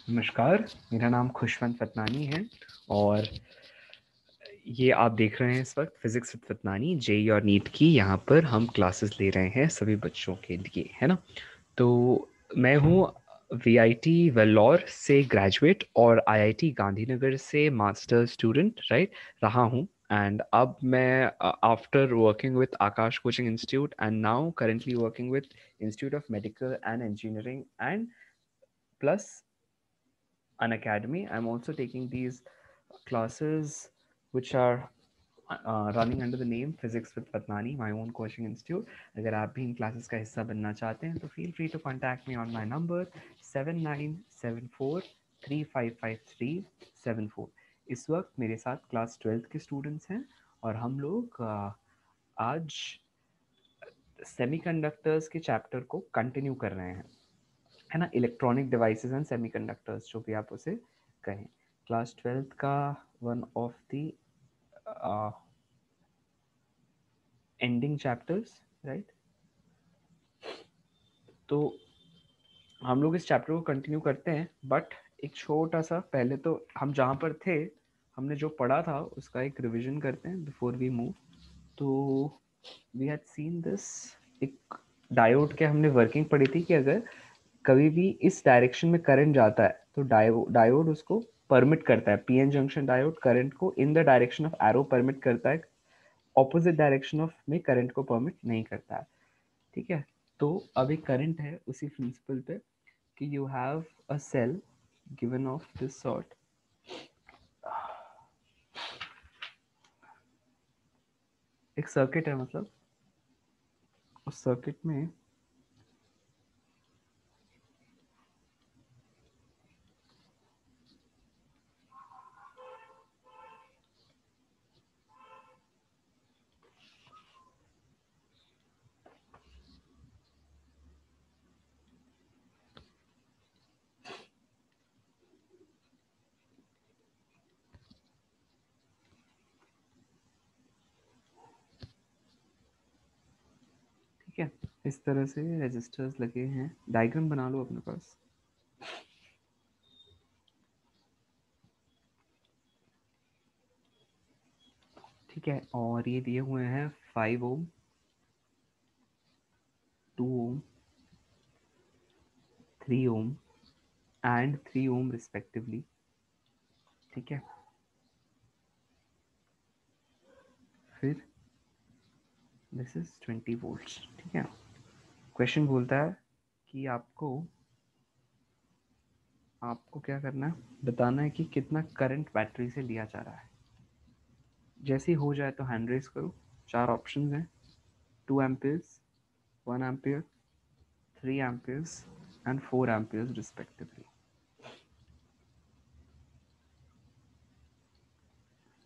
नमस्कार, मेरा नाम खुशवंत फतनानी है और ये आप देख रहे हैं इस वक्त फिजिक्स विद फतनानी जेई और नीट की। यहाँ पर हम क्लासेस ले रहे हैं सभी बच्चों के लिए, है ना। तो मैं हूँ वीआईटी वेल्लोर से ग्रेजुएट और आईआईटी गांधीनगर से मास्टर स्टूडेंट रहा हूँ। एंड अब मैं after working with Akash coaching institute and now currently working with institute of medical and engineering and plus an academy. I'm also taking these classes which are running under the name Physics with Patnani, my own coaching institute. अगर आप भी इन classes का हिस्सा बनना चाहते हैं तो feel free to contact me on my number 7974355374। इस वक्त मेरे साथ क्लास 12th के स्टूडेंट्स हैं और हम लोग आज सेमीकंडक्टर्स के चैप्टर को कंटिन्यू कर रहे हैं, है ना। इलेक्ट्रॉनिक डिवाइसेस एंड सेमीकंडक्टर्स जो भी आप उसे कहें। क्लास 12th का one of the ending chapters, right. तो हम लोग इस चैप्टर को कंटिन्यू करते हैं, बट एक छोटा सा पहले तो हम जहाँ पर थे हमने जो पढ़ा था उसका एक रिवीजन करते हैं बिफोर वी मूव। तो वी हैड सीन दिस, एक डायोड के हमने वर्किंग पढ़ी थी कि अगर कभी भी इस डायरेक्शन में करंट जाता है तो डायोड उसको परमिट करता है। पीएन जंक्शन डायोड करंट को in the direction of arrow permit करता है, ऑपोजिट डायरेक्शन ऑफ में करंट को परमिट नहीं करता है, ठीक है। तो अब एक करंट है उसी प्रिंसिपल पे कि you have a cell given of this sort. एक सर्किट है, मतलब उस सर्किट में ठीक है इस तरह से रेजिस्टर्स लगे हैं। डायग्राम बना लो अपने पास। ठीक है, और ये दिए हुए हैं 5 ओम, 2 ओम, 3 ओम एंड 3 ओम रिस्पेक्टिवली, ठीक है। फिर दिस इज 20 वोल्ट्स, ठीक है। क्वेश्चन बोलता है कि आपको आपको क्या करना है, बताना है कि कितना करंट बैटरी से लिया जा रहा है। जैसे ही हो जाए तो हैंड रेस करो। 4 ऑप्शंस हैं, 2 amperes, 1 ampere, 3 amperes and 4 amperes respectively,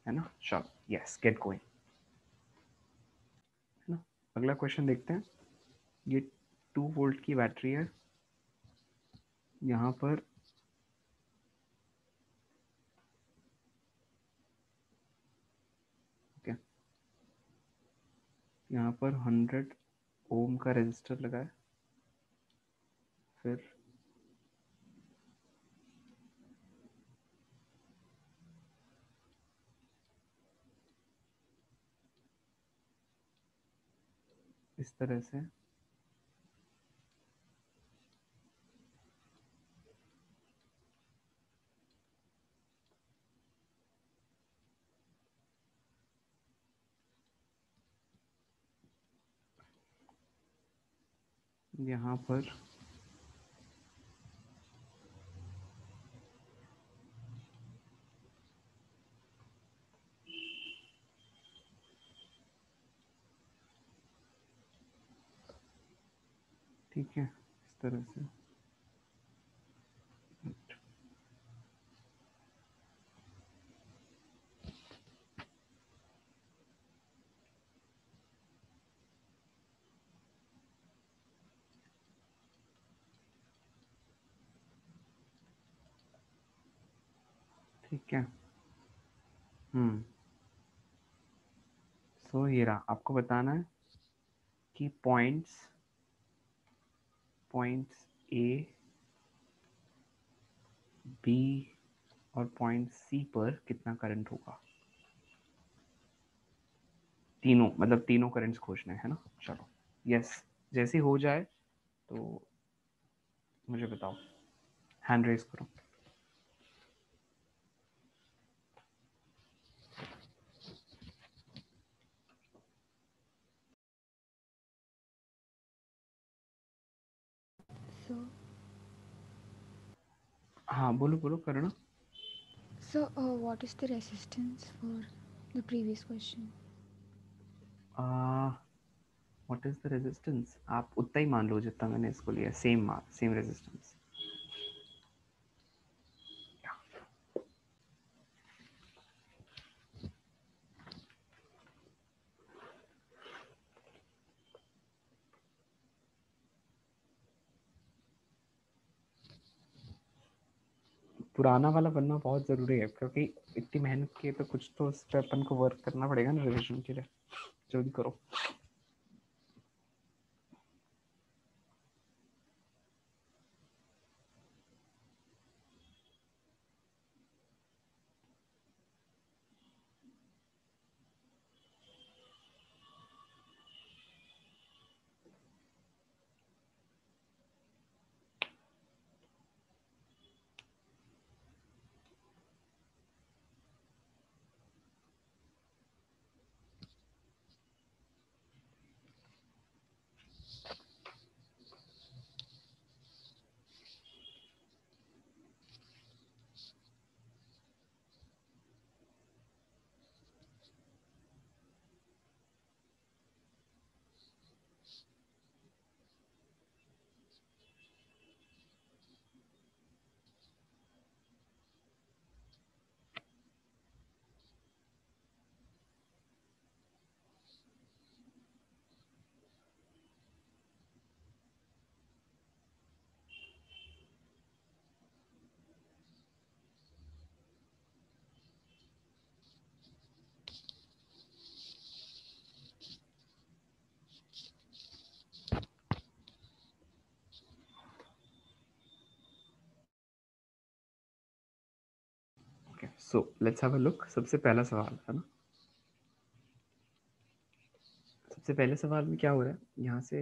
है ना। चलो, यस, गेट गोइंग, है ना। अगला क्वेश्चन देखते हैं। ये 2 वोल्ट की बैटरी है। यहाँ पर क्या, यहाँ पर 100 ओम का रेजिस्टर लगा है। फिर इस तरह से यहाँ पर ठीक है इस तरह से, ठीक है। सो ये रहा, आपको बताना है कि पॉइंट्स पॉइंट्स ए बी और पॉइंट सी पर कितना करंट होगा, तीनों मतलब तीनों करंट्स खोजने हैं ना। चलो यस, जैसे हो जाए तो मुझे बताओ, हैंड रेज करो। So, हाँ बोलो बोलो करना। what is the resistance for the previous question? What is the resistance, आप उतना ही मान लो जितना मैंने इसको लिया, सेम रेजिस्टेंस। पुराना वाला बनना बहुत ज़रूरी है, क्योंकि इतनी मेहनत की तो कुछ तो उस पर अपन को वर्क करना पड़ेगा ना रिविजन के लिए। जल्दी करो। Okay so let's have a look. सबसे पहला सवाल है ना, सबसे पहले सवाल में क्या हो रहा है, यहाँ से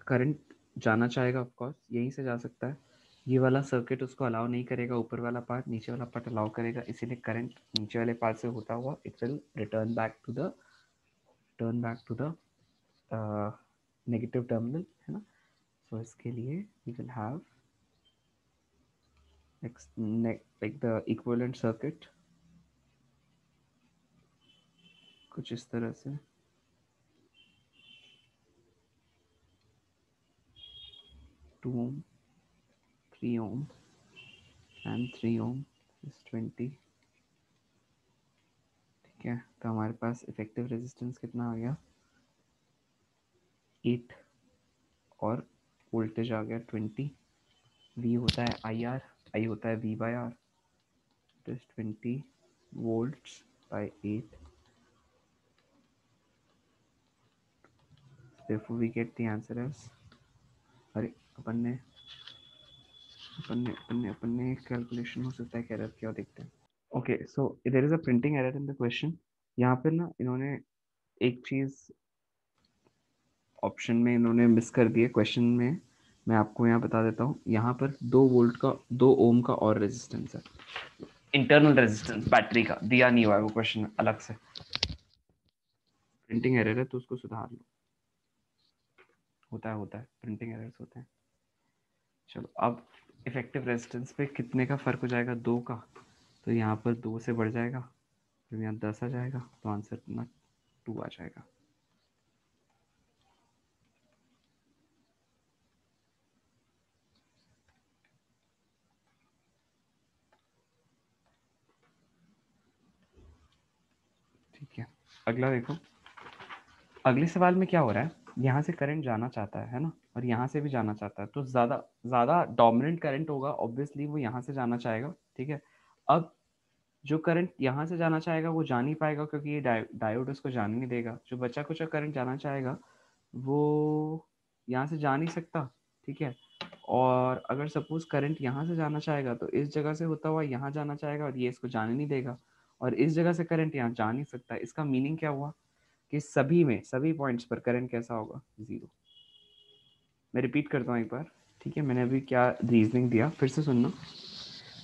करंट जाना चाहेगा, ऑफ कोर्स यहीं से जा सकता है। ये वाला सर्किट उसको अलाउ नहीं करेगा, ऊपर वाला पार्ट, नीचे वाला पार्ट अलाउ करेगा, इसीलिए करंट नीचे वाले पार्ट से होता हुआ it will return back to the negative terminal, है ना। सो इसके लिए we will have like the equivalent circuit कुछ इस तरह से, 2 ohm, 3 ohm and 3 ohm is 20। ठीक है, तो हमारे पास इफेक्टिव रेजिस्टेंस कितना आ गया, 8, और वोल्टेज आ गया 20। V होता है IR, I होता है V by R, it is 20 volts by 8, therefore we get the answer as, अरे अपन ने कैलकुलेशन हो सकता है कि एरर क्या, देखते हैं। Okay so there is a printing error in the question. यहाँ पे ना इन्होंने एक चीज ऑप्शन में इन्होंने मिस कर दी है क्वेश्चन में, मैं आपको यहाँ बता देता हूँ। यहाँ पर 2 वोल्ट का 2 ओम का और रेजिस्टेंस है, इंटरनल रेजिस्टेंस बैटरी का दिया नहीं हुआ है वो क्वेश्चन में अलग से। प्रिंटिंग एरर है तो उसको सुधार लो, होता है प्रिंटिंग एरर्स होते हैं। चलो अब इफेक्टिव रेजिस्टेंस पे कितने का फर्क हो जाएगा, 2 का, तो यहाँ पर 2 से बढ़ जाएगा, जब यहाँ 10 आ जाएगा तो आंसर ना 2 आ जाएगा। ठीक है, अगला देखो। अगले सवाल में क्या हो रहा है, यहाँ से करंट जाना चाहता है ना, और यहाँ से भी जाना चाहता है, तो ज़्यादा ज़्यादा डोमिनेंट करंट होगा, ऑब्वियसली वो यहाँ से जाना चाहेगा। ठीक है, अब जो करंट यहाँ से जाना चाहेगा वो जा नहीं पाएगा, क्योंकि ये डायोड उसको जाने नहीं देगा। जो बचा कुचा करंट जाना चाहेगा वो यहाँ से जा नहीं सकता। ठीक है, और अगर सपोज करंट यहाँ से जाना चाहेगा तो इस जगह से होता हुआ यहाँ जाना चाहेगा और ये इसको जाने नहीं देगा, और इस जगह से करंट यहाँ जा नहीं सकता। इसका मीनिंग क्या हुआ कि सभी में, सभी पॉइंट्स पर करंट कैसा होगा, जीरो। मैं रिपीट करता हूँ एक बार, ठीक है। मैंने अभी क्या रीजनिंग दिया फिर से सुनना।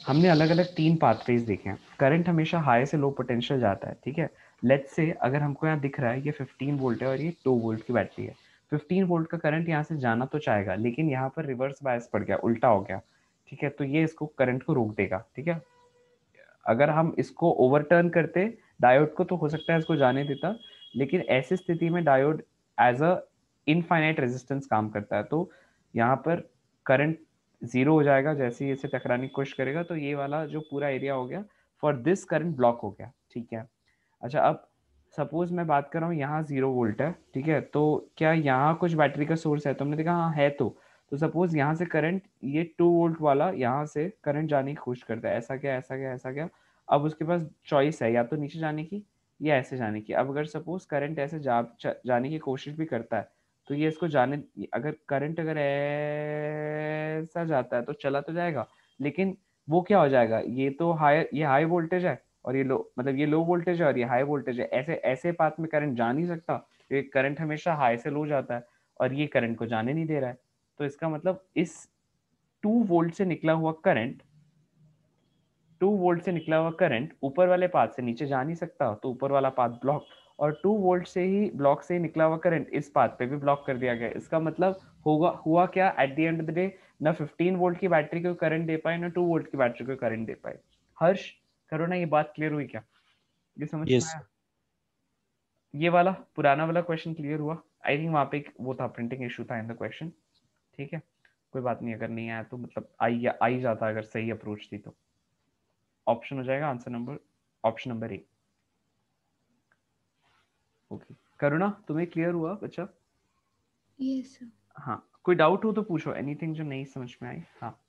हमने अलग अलग 3 पाथवेज देखे हैं। करंट हमेशा हाई से लो पोटेंशियल जाता है, ठीक है। लेट्स से अगर हमको यहाँ दिख रहा है ये 15 वोल्ट है और ये 2 वोल्ट की बैटरी है। 15 वोल्ट का करंट यहाँ से जाना तो चाहेगा, लेकिन यहाँ पर रिवर्स बायस पड़ गया, उल्टा हो गया, ठीक है। तो ये इसको करंट को रोक देगा, ठीक है। अगर हम इसको ओवरटर्न करते डायोड को तो हो सकता है इसको जाने देता, लेकिन ऐसी स्थिति में diode as a infinite resistance काम करता है। तो यहाँ पर करंट जीरो हो जाएगा जैसे ही इसे टकराने की कोशिश करेगा। तो ये वाला जो पूरा एरिया हो गया फॉर दिस करंट ब्लॉक हो गया, ठीक है। अच्छा, अब सपोज मैं बात कर रहा हूँ यहाँ 0 वोल्ट है, ठीक है। तो क्या यहाँ कुछ बैटरी का सोर्स है? तो हमने देखा हाँ है। तो सपोज यहाँ से करंट, ये 2 वोल्ट वाला यहाँ से करंट जाने की कोशिश करता है। ऐसा क्या, ऐसा क्या, ऐसा क्या। अब उसके पास चॉइस है या तो नीचे जाने की या ऐसे जाने की। अब अगर सपोज करंट ऐसे जाने की कोशिश भी करता है तो ये इसको जाने, अगर करंट अगर ऐसा जाता है तो चला तो जाएगा, लेकिन वो क्या हो जाएगा, ये तो हाई, ये हाई वोल्टेज है और ये लो, मतलब ये लो वोल्टेज है और ये हाई वोल्टेज है। ऐसे ऐसे पाथ में करंट जा नहीं सकता। ये करंट हमेशा हाई से लो जाता है और ये करंट को जाने नहीं दे रहा है। तो इसका मतलब इस 2 वोल्ट से निकला हुआ करंट, 2 वोल्ट से निकला हुआ करंट ऊपर वाले पाथ से नीचे जा नहीं सकता, तो ऊपर वाला पाथ ब्लॉक। और 2 वोल्ट से ही ब्लॉक से ही निकला हुआ करंट इस पाथ पे भी ब्लॉक कर दिया गया। इसका मतलब होगा, हुआ क्या at the end of the day, ना 15 वोल्ट की बैटरी को करंट दे पाए, ना 2 वोल्ट की बैटरी को करंट दे पाए। हर्ष, करो ना, ये बात क्लियर हुई क्या? ये समझ में यस आया? ये वाला पुराना वाला क्वेश्चन क्लियर हुआ? आई थिंक वहां पे वो था, प्रिंटिंग इशू था इन द क्वेश्चन, ठीक है। कोई बात नहीं, अगर नहीं आया तो मतलब आई जाता अगर सही अप्रोच थी तो। ऑप्शन हो जाएगा answer number, option number A. Okay, Karuna तुम्हें क्लियर हुआ बच्चा? Yes, sir. हाँ, कोई डाउट हो तो पूछो, एनीथिंग जो नहीं समझ में आई। हाँ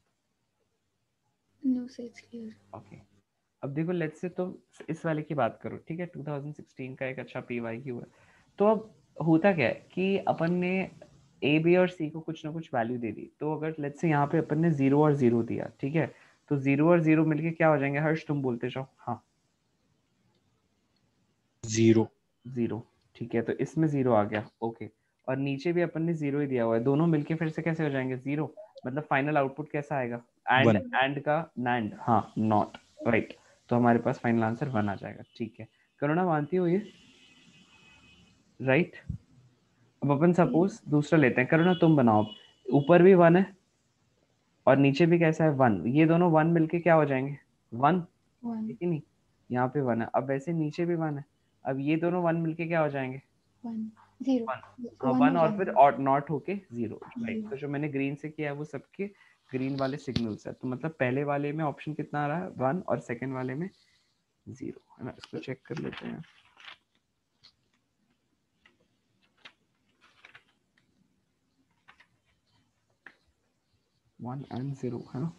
No, sir, it's clear. Okay. अब देखो लेट्स से, तो इस वाले की बात करो, ठीक है। 2016 का एक अच्छा PYQ है। तो अब होता क्या है कि अपन ने ए बी और सी को कुछ ना कुछ वैल्यू दे दी। तो अगर लेट्स से यहाँ पे अपन ने 0 और 0 दिया, ठीक है। तो 0 और 0 मिलके क्या हो जाएंगे? हर्ष तुम बोलते जाओ। हाँ, जीरो। 0, ठीक है। तो इसमें 0 आ गया, ओके। और नीचे भी अपन ने 0 ही दिया हुआ है, दोनों मिलके फिर से कैसे हो जाएंगे? 0। मतलब फाइनल आउटपुट कैसा आएगा? And, one. एंड का नैंड, हाँ, नॉट, राइट। तो हमारे पास फाइनल आंसर 1 आ जाएगा, ठीक है। करुणा मानती हो ये? राइट। अब अपन Yes. सपोज दूसरा लेते हैं, करुणा तुम बनाओ। ऊपर भी 1 है और नीचे भी कैसा है? 1। ये दोनों 1 मिलके क्या हो जाएंगे? 1, One. ठीक है नहीं? यहाँ पे 1 है, अब वैसे नीचे भी 1 है। अब ये दोनों 1 मिलके क्या हो जाएंगे? One. Zero. 1। हाँ, One 1 हो और फिर जाएगा. नॉट होके 0, राइट। Zero. तो जो मैंने ग्रीन से किया है वो सबके ग्रीन वाले सिग्नल्स है। तो मतलब पहले वाले में ऑप्शन कितना आ रहा है? 1, और सेकंड वाले में 0, है ना। इसको चेक कर लेते हैं। वन एंड 0, है ना।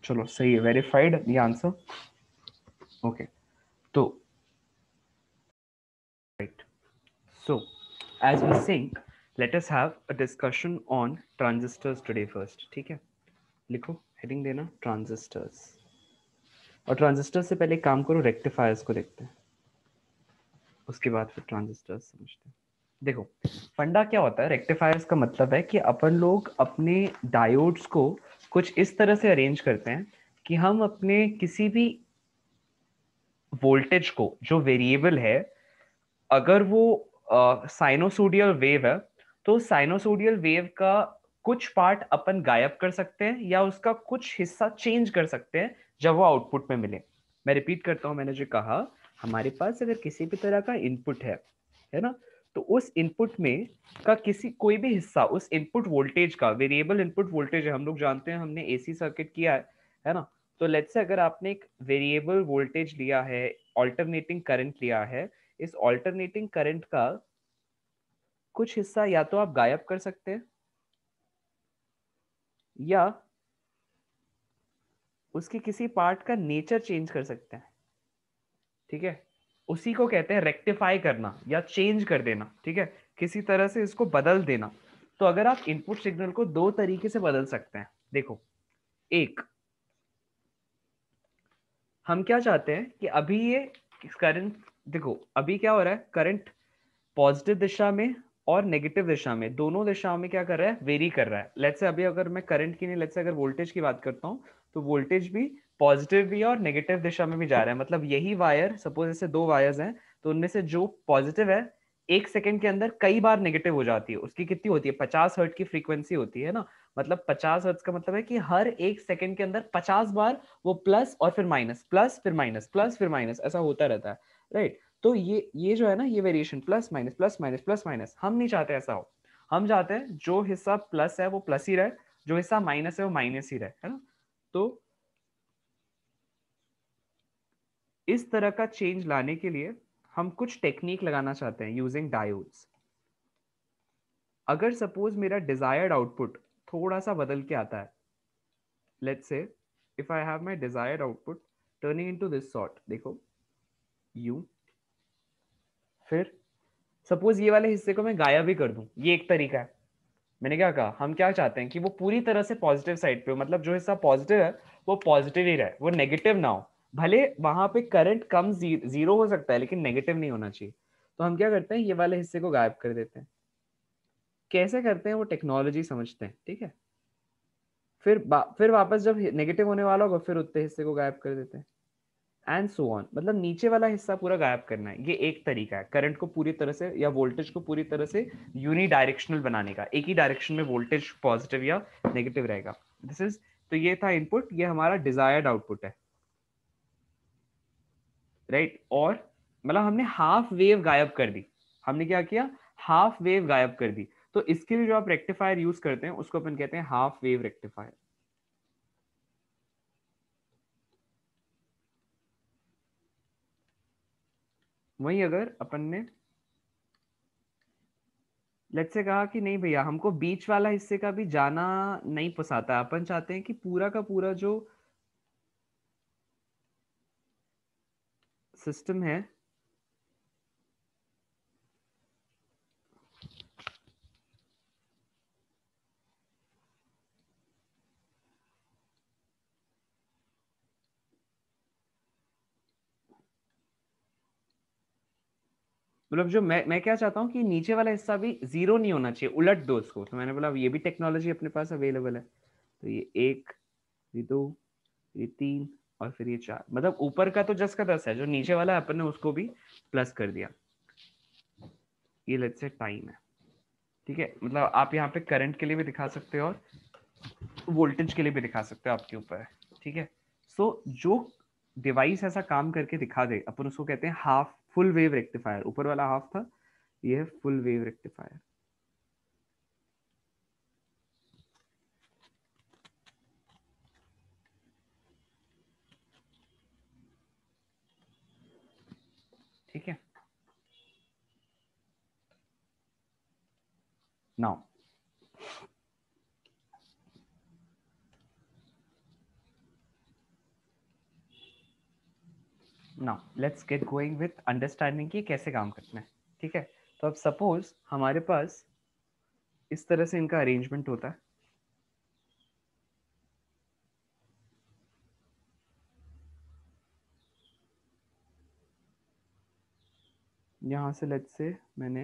चलो सही है, वेरीफाइड ये आंसर। ओके, तो right. So, as we think, let us have a discussion on transistors today first, ठीक है। लिखो, हेडिंग देना ट्रांजिस्टर्स। और ट्रांजिस्टर से पहले एक काम करो, रेक्टिफायर्स को देखते हैं, उसके बाद फिर ट्रांजिस्टर्स समझते हैं। देखो, फंडा क्या होता है रेक्टिफायर्स का? मतलब है कि अपन लोग अपने डायोड्स को कुछ इस तरह से अरेंज करते हैं कि हम अपने किसी भी वोल्टेज को, जो वेरिएबल है, अगर वो साइनोसोडियल वेव है, तो साइनोसोडियल वेव का कुछ पार्ट अपन गायब कर सकते हैं या उसका कुछ हिस्सा चेंज कर सकते हैं जब वो आउटपुट में मिले। मैं रिपीट करता हूं, मैंने जो कहा, हमारे पास अगर किसी भी तरह का इनपुट है ना, तो उस इनपुट में का किसी कोई भी हिस्सा, उस इनपुट वोल्टेज का, वेरिएबल इनपुट वोल्टेज है, हम लोग जानते हैं, हमने एसी सर्किट किया है ना। तो लेट्स से अगर आपने एक वेरिएबल वोल्टेज लिया है, ऑल्टरनेटिंग करंट लिया है, इस ऑल्टरनेटिंग करंट का कुछ हिस्सा या तो आप गायब कर सकते हैं या उसके किसी पार्ट का नेचर चेंज कर सकते हैं, ठीक है, उसी को कहते हैं रेक्टिफाई करना या चेंज कर देना, ठीक है, किसी तरह से इसको बदल देना। तो अगर आप इनपुट सिग्नल को दो तरीके से बदल सकते हैं, देखो, एक, हम क्या चाहते हैं कि अभी ये करंट, देखो अभी क्या हो रहा है, करंट पॉजिटिव दिशा में और नेगेटिव दिशा में, दोनों दिशाओं में क्या कर रहा है, वेरी कर रहा है। लेट्स से अभी अगर मैं करंट की नहीं, लेट्स से अगर वोल्टेज की बात करता हूँ, तो वोल्टेज भी पॉजिटिव भी और नेगेटिव दिशा में भी जा रहा है। मतलब यही वायर, सपोज ऐसे दो वायर्स हैं, तो उनमें से जो पॉजिटिव है, एक सेकंड के अंदर कई बार नेगेटिव हो जाती है। उसकी कितनी होती है, 50 हर्ट की फ्रीक्वेंसी होती है ना, मतलब 50 हर्ट्ज का मतलब है कि हर एक सेकंड के अंदर 50 बार वो प्लस और फिर माइनस, प्लस फिर माइनस, प्लस फिर माइनस, ऐसा होता रहता है, राइट। तो ये जो है ना, ये variation plus minus plus minus plus minus, हम नहीं चाहते ऐसा हो। हम चाहते हैं जो हिस्सा प्लस है वो प्लस ही रहे, जो हिस्सा माइनस है वो माइनस ही रहे, है ना। तो इस तरह का चेंज लाने के लिए हम कुछ टेक्निक लगाना चाहते हैं यूजिंग डायोड्स। अगर सपोज मेरा डिजायर्ड आउटपुट थोड़ा सा बदल के आता है, let's say if I have my desired output turning into this sort, देखो यू, फिर सपोज ये वाले हिस्से को मैं गायब ही कर दूं, ये एक तरीका है। मैंने क्या कहा, हम क्या चाहते हैं कि वो पूरी तरह से पॉजिटिव साइड पे हो, मतलब जो हिस्सा पॉजिटिव है वो पॉजिटिव ही रहे, वो नेगेटिव ना हो। भले वहां पे करंट कम जीरो हो सकता है, लेकिन नेगेटिव नहीं होना चाहिए। तो हम क्या करते हैं, ये वाले हिस्से को गायब कर देते हैं। कैसे करते हैं, वो टेक्नोलॉजी समझते हैं, ठीक है। फिर वापस जब नेगेटिव होने वाला होगा, फिर उतने हिस्से को गायब कर देते हैं, एंड सो ऑन। मतलब नीचे वाला हिस्सा पूरा गायब करना है, ये एक तरीका है करंट को पूरी तरह से या वोल्टेज को पूरी तरह से यूनी डायरेक्शनल बनाने का, एक ही डायरेक्शन में वोल्टेज पॉजिटिव या नेगेटिव रहेगा। दिस इज, तो ये था इनपुट, ये हमारा डिजायर्ड आउटपुट है, राइट। और मतलब हमने हाफ वेव गायब कर दी। हमने क्या किया, हाफ वेव गायब कर दी। तो इसके लिए जो आप रेक्टिफायर यूज करते हैं उसको अपन कहते हैं हाफ वेव रेक्टिफायर। वही अगर अपन ने लेट्स से कहा कि नहीं भैया, हमको बीच वाला हिस्से का भी जाना नहीं पसाता, अपन चाहते हैं कि पूरा का पूरा जो सिस्टम है, मतलब जो मैं क्या चाहता हूँ कि नीचे वाला हिस्सा भी जीरो नहीं होना चाहिए, उलट दो उसको। तो मैंने बोला ये भी टेक्नोलॉजी अपने पास अवेलेबल है। तो ये एक, ये दो, ये तीन, और फिर ये चार। मतलब ऊपर का तो 10 का 10 है, जो नीचे वाला है अपन ने उसको भी प्लस कर दिया। ये लेट्स से टाइम है, ठीक है। मतलब आप यहाँ पे करंट के लिए भी दिखा सकते हो और वोल्टेज के लिए भी दिखा सकते हो, आपके ऊपर है, ठीक है। सो जो डिवाइस ऐसा काम करके दिखा दे, अपन उसको कहते हैं हाफ फुल वेव रेक्टिफायर। ऊपर वाला हाफ था, ये है फुल वेव रेक्टिफायर। ठीक है। Now now let's get going with understanding कि कैसे काम करना है, ठीक है। तो अब सपोज हमारे पास इस तरह से इनका अरेंजमेंट होता है। यहाँ से लेट्स से मैंने,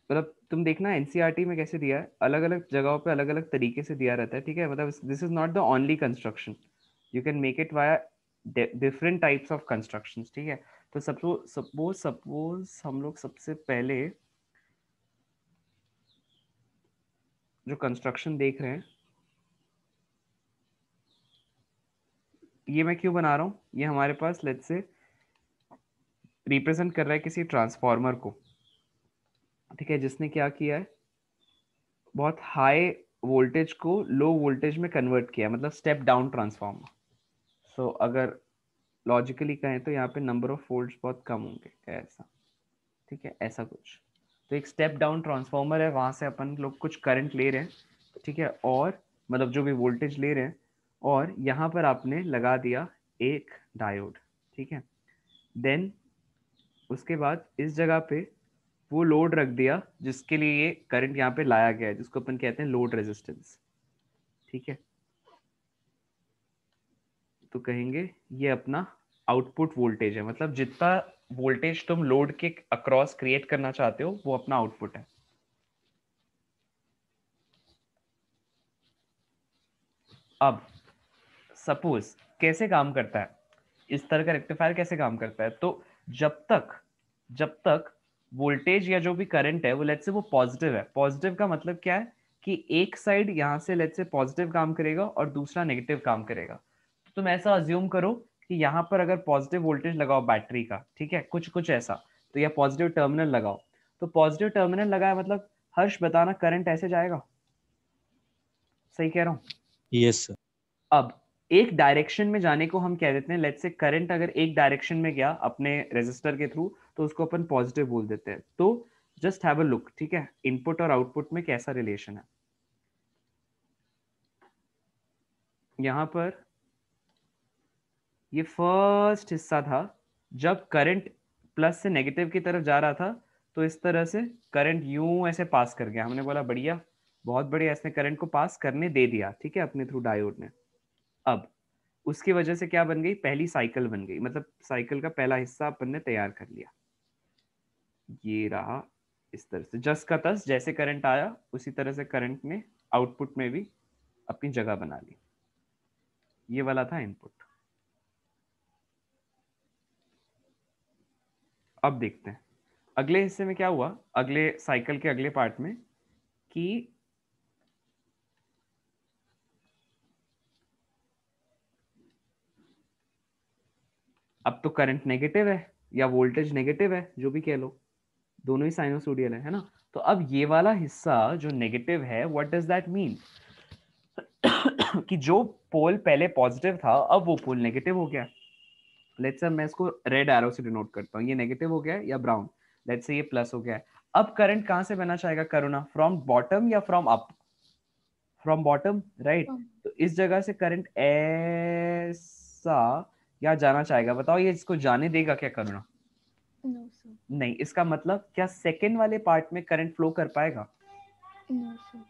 मतलब तुम देखना एनसीईआरटी में कैसे दिया है, अलग अलग जगहों पे अलग अलग तरीके से दिया रहता है, ठीक है। मतलब this is not the only construction, you can make it via different types of constructions, ठीक है। तो सपोज सपोज हम लोग सबसे पहले जो कंस्ट्रक्शन देख रहे हैं, ये मैं क्यों बना रहा हूँ, ये हमारे पास लेट्स से रिप्रेजेंट कर रहा है किसी ट्रांसफार्मर को, ठीक है, जिसने क्या किया है, बहुत हाई वोल्टेज को लो वोल्टेज में कन्वर्ट किया, मतलब स्टेप डाउन ट्रांसफार्मर। सो अगर लॉजिकली कहें तो यहाँ पे नंबर ऑफ फोल्ड्स बहुत कम होंगे, ऐसा, ठीक है, ऐसा कुछ। तो एक स्टेप डाउन ट्रांसफार्मर है, वहां से अपन लोग कुछ करंट ले रहे हैं, ठीक है, और मतलब जो भी वोल्टेज ले रहे हैं, और यहाँ पर आपने लगा दिया एक डायोड, ठीक है। देन उसके बाद इस जगह पे वो लोड रख दिया जिसके लिए ये करंट यहाँ पे लाया गया है, जिसको अपन कहते हैं लोड रेजिस्टेंस, ठीक है। तो कहेंगे ये अपना आउटपुट वोल्टेज है, मतलब जितना वोल्टेज तुम लोड के अक्रॉस क्रिएट करना चाहते हो वो अपना आउटपुट है। अब सपोज कैसे काम करता है इस तरह का रेक्टिफायर, कैसे काम करता है, तो जब तक वोल्टेज या जो भी करंट है वो लेट्स से वो पॉजिटिव है। पॉजिटिव का मतलब क्या है कि एक साइड यहाँ से लेट्स से पॉजिटिव काम करेगा और दूसरा नेगेटिव काम करेगा। तो तुम ऐसा अज्यूम करो कि यहाँ पर अगर पॉजिटिव वोल्टेज लगाओ बैटरी का, ठीक है, कुछ कुछ ऐसा, तो या पॉजिटिव टर्मिनल लगाओ, तो पॉजिटिव टर्मिनल लगाया मतलब हर्ष बताना करंट ऐसे जाएगा, सही कह रहा हूँ? Yes sir. अब एक डायरेक्शन में जाने को हम कह देते हैं, लेट्स से करंट अगर एक डायरेक्शन में गया अपने रेजिस्टर के थ्रू तो उसको अपन पॉजिटिव बोल देते हैं। तो जस्ट हैव अ लुक, ठीक है, इनपुट और आउटपुट में कैसा रिलेशन है। यहां पर ये फर्स्ट हिस्सा था जब करंट प्लस से नेगेटिव की तरफ जा रहा था, तो इस तरह से करंट यूं ऐसे पास कर गया, हमने बोला बढ़िया, बहुत बढ़िया, इसने करंट को पास करने दे दिया, ठीक है, अपने थ्रू डायोड ने। अब उसकी वजह से क्या बन गई, पहली साइकिल बन गई, मतलब साइकिल का पहला हिस्सा अपन ने तैयार कर लिया। ये रहा इस तरह से जस का तस, जैसे करंट आया उसी तरह से करंट ने आउटपुट में भी अपनी जगह बना ली। ये वाला था इनपुट। अब देखते हैं अगले हिस्से में क्या हुआ, अगले साइकिल के अगले पार्ट में, कि अब तो करंट नेगेटिव है या वोल्टेज नेगेटिव है, जो भी कह लो, दोनों ही साइनोसोडियल है ना। तो अब ये वाला हिस्सा जो नेगेटिव है, व्हाट डज दैट मीन कि जो पोल पहले पॉजिटिव था अब वो पोल नेगेटिव हो गया। लेट्स से मैं इसको रेड एरो से डिनोट करता हूँ, ये नेगेटिव हो गया है, या ब्राउन, लेट्स से ये प्लस हो गया है। अब करंट कहां से बना चाहेगा करुणा, फ्रॉम बॉटम या from up? From bottom, right. तो इस जगह से करंट ऐसा या जाना चाहेगा, बताओ ये इसको जाने देगा क्या करुणा? No, sir. नहीं। इसका मतलब क्या सेकेंड वाले पार्ट में करंट फ्लो कर पाएगा? No, sir.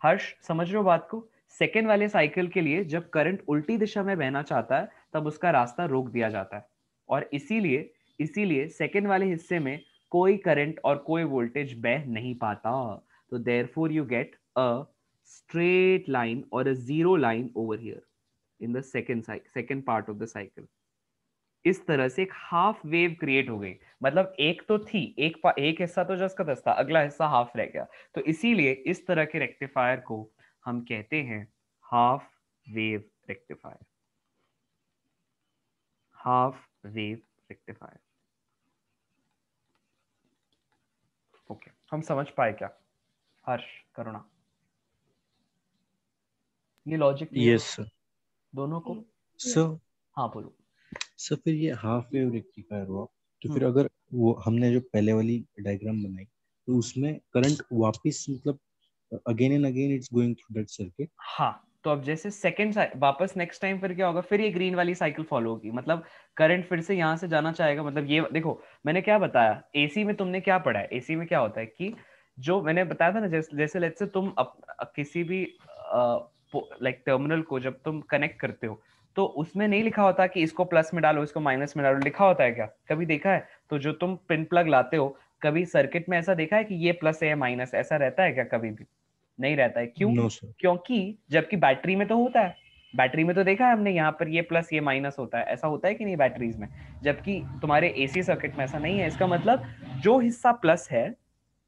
हर्ष समझ रहे हो बात को? सेकेंड वाले साइकिल के लिए जब करंट उल्टी दिशा में बहना चाहता है तब उसका रास्ता रोक दिया जाता है, और इसीलिए सेकेंड वाले हिस्से में कोई करंट और कोई वोल्टेज बह नहीं पाता। तो therefore you get a straight line और a zero line over here in the second part of the cycle. इस तरह से एक हाफ वेव क्रिएट हो गई, मतलब एक तो थी, एक हिस्सा तो जस्ट का तस था, अगला हिस्सा हाफ रह गया। तो इसीलिए इस तरह के रेक्टिफायर को हम कहते हैं half wave rectifier. Half wave rectifier. Okay, हम समझ पाए क्या हर्ष, करुणा? ये लॉजिक क्लियर यस सर। दोनों को? सर हाँ बोलो। सर फिर ये हाफ वेव रेक्टिफायर हुआ, तो फिर अगर वो हमने जो पहले वाली डायग्राम बनाई तो उसमें करंट वापस मतलब again and again it's going through that circuit. हाँ, तो अब जैसे सेकंड वापस नेक्स्ट टाइम फिर क्या होगा, फिर ये ग्रीन वाली साइकिल फॉलो होगी, मतलब करंट फिर से यहाँ से जाना चाहेगा। मतलब ये देखो मैंने क्या बताया, एसी में तुमने क्या पढ़ा है, एसी में क्या होता है कि जो मैंने बताया था ना, जैसे लेट्स से तुम किसी भी लाइक टर्मिनल को जब तुम कनेक्ट करते हो तो उसमें नहीं लिखा होता कि इसको प्लस में डालो इसको माइनस में डालो, लिखा होता है क्या, कभी देखा है? तो जो तुम पिन प्लग लाते हो, कभी सर्किट में ऐसा देखा है कि ये प्लस है या माइनस, ऐसा रहता है क्या? कभी भी नहीं रहता है। क्यों? No sir. क्योंकि जबकि बैटरी में तो होता है, बैटरी में तो देखा है हमने, यहाँ पर ये प्लस ये माइनस होता है, ऐसा होता है कि नहीं बैटरीज में? जबकि तुम्हारे एसी सर्किट में ऐसा नहीं है। इसका मतलब जो हिस्सा प्लस है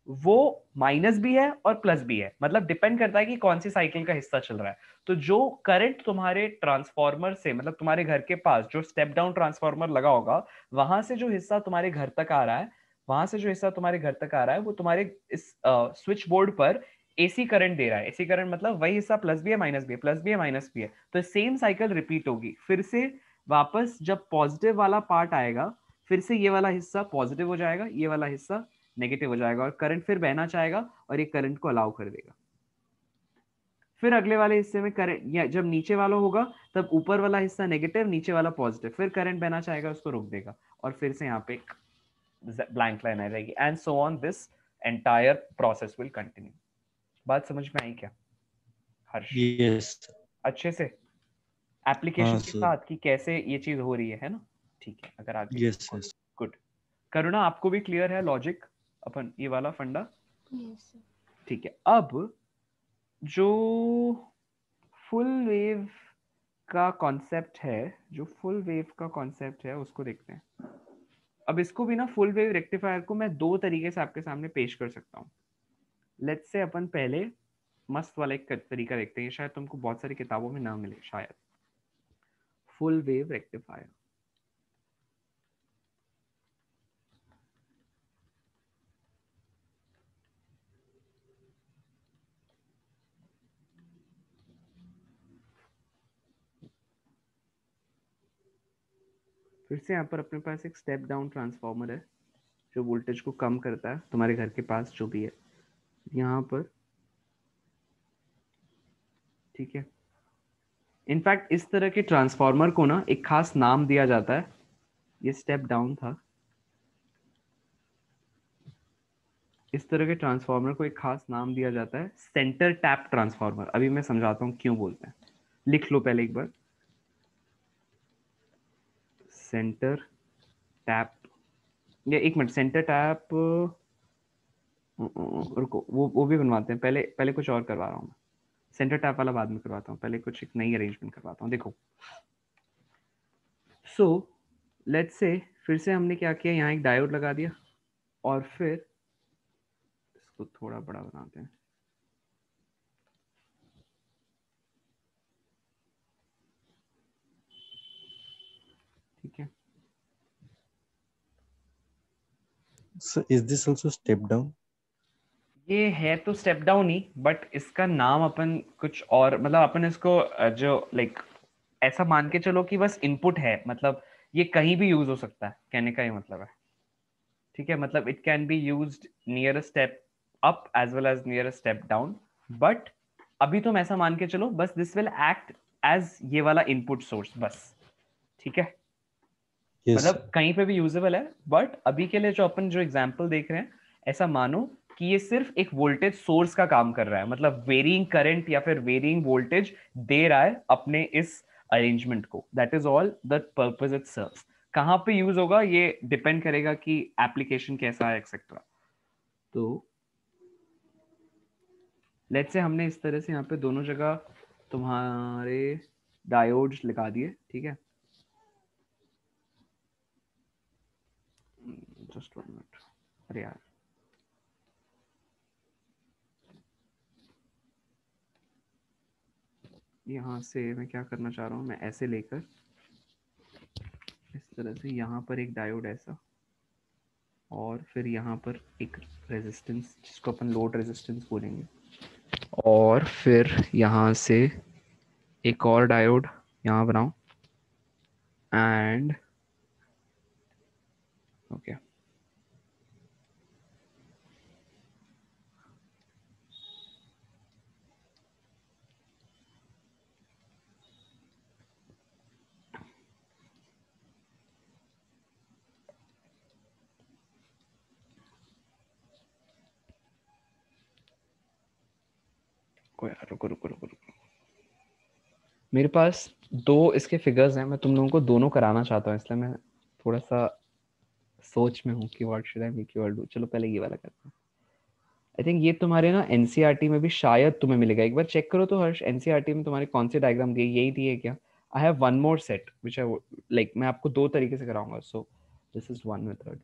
वो माइनस भी है और प्लस भी है, मतलब डिपेंड करता है कि कौन सी साइकिल का हिस्सा चल रहा है। तो जो करंट तुम्हारे ट्रांसफार्मर से, मतलब तुम्हारे घर के पास जो स्टेप डाउन ट्रांसफार्मर लगा होगा, वहां से जो हिस्सा तुम्हारे घर तक आ रहा है, वो तुम्हारे इस स्विच बोर्ड पर एसी करंट दे रहा है। एसी करंट मतलब वही हिस्सा प्लस भी है माइनस भी है, प्लस भी है माइनस भी है। तो सेम साइकिल रिपीट होगी फिर से। वापस जब पॉजिटिव वाला पार्ट आएगा फिर से ये वाला हिस्सा पॉजिटिव हो जाएगा, ये वाला हिस्सा नेगेटिव हो जाएगा और करंट फिर बहना चाहेगा और ये करंट को अलाउ कर देगा। फिर अगले वाले हिस्से में करंट, या जब नीचे वाला होगा तब ऊपर वाला हिस्सा नेगेटिव, नीचे वाला पॉजिटिव, फिर करंट बहना चाहेगा उसको रोक देगा और फिर से यहाँ पे एक ब्लैंक लाइन आ जाएगी and so on this entire process will continue. बात समझ में आई क्या हर्ष? यस। अच्छे से एप्लीकेशन हाँ के सर। साथ कि कैसे ये चीज हो रही है ना? ठीक है, अगर आगे यस यस। गुड। करुणा आपको भी क्लियर है लॉजिक अपन ये वाला फंडा? Yes, sir. ठीक है। अब जो फुल वेव का कॉन्सेप्ट है, जो फुल वेव का कॉन्सेप्ट है उसको देखते हैं। अब इसको भी ना, फुल वेव रेक्टिफायर को मैं दो तरीके से आपके सामने पेश कर सकता हूँ। लेट्स से अपन पहले मस्त वाला एक तरीका देखते हैं, शायद तुमको बहुत सारी किताबों में ना मिले शायद। फुल वेव रेक्टिफायर, फिर से यहाँ पर अपने पास एक स्टेप डाउन ट्रांसफॉर्मर है जो वोल्टेज को कम करता है तुम्हारे घर के पास जो भी है यहाँ पर, ठीक है। इनफैक्ट इस तरह के ट्रांसफॉर्मर को ना एक खास नाम दिया जाता है, ये स्टेप डाउन था। इस तरह के ट्रांसफार्मर को एक खास नाम दिया जाता है सेंटर टैप ट्रांसफार्मर। अभी मैं समझाता हूँ क्यों बोलते हैं, लिख लो पहले एक बार, सेंटर टैप, या एक मिनट, सेंटर टैप रुको, वो भी बनवाते हैं, पहले पहले कुछ और करवा रहा हूँ मैं। सेंटर टैप वाला बाद में करवाता हूँ, पहले कुछ एक नई अरेंजमेंट करवाता हूँ। देखो सो लेट्स से फिर से हमने क्या किया, यहाँ एक डायोड लगा दिया और फिर इसको थोड़ा बड़ा बनाते हैं, ठीक है। So is this also step down? ये है तो स्टेप डाउन ही, बट इसका नाम अपन कुछ और, मतलब अपन इसको जो लाइक ऐसा मान के चलो कि बस इनपुट है, मतलब ये कहीं भी यूज हो सकता है, कहने का ये मतलब है, ठीक है। मतलब it can be used near a step up as well as near a step down, but अभी तुम ऐसा मान के चलो बस दिस विल एक्ट एज ये वाला इनपुट सोर्स बस, ठीक है। Yes sir. मतलब कहीं पे भी यूजेबल है, बट अभी के लिए जो अपन जो एग्जांपल देख रहे हैं, ऐसा मानो कि ये सिर्फ एक वोल्टेज सोर्स का काम कर रहा है, मतलब वेरिंग करंट या फिर वेरिंग वोल्टेज दे रहा है अपने इस अरेंजमेंट को, that is all the purpose it serves. कहाँ पे यूज होगा ये डिपेंड करेगा कि एप्लीकेशन कैसा है एक्सेट्रा। तो लेट्स से हमने इस तरह से यहाँ पे दोनों जगह तुम्हारे डायोड्स लगा दिए, ठीक है। जस्ट 1 मिनट, अरे यार, यहाँ से मैं क्या करना चाह रहा हूँ, मैं ऐसे लेकर इस तरह से यहाँ पर एक डायोड ऐसा, और फिर यहाँ पर एक रेजिस्टेंस जिसको अपन लोड रेजिस्टेंस बोलेंगे, और फिर यहाँ से एक और डायोड यहाँ बनाऊँ एंड ओके। यार रुको रुको रुको रुको, मेरे पास दो इसके फिगर्स हैं, मैं तुम लोगों को दोनों कराना चाहता हूँ, इसलिए मैं थोड़ा सा सोच में हूँ कि what should I make you all do. चलो पहले ये वाला करते हैं। आई थिंक ये तुम्हारे ना एनसीईआरटी में भी शायद तुम्हें मिलेगा, एक बार चेक करो तो हर्ष, एनसीईआरटी में तुम्हारे कौन से डायग्राम दिए, यही दिए क्या? I have one more set which I like, मैं आपको दो तरीके से कराऊंगा, so this is one method.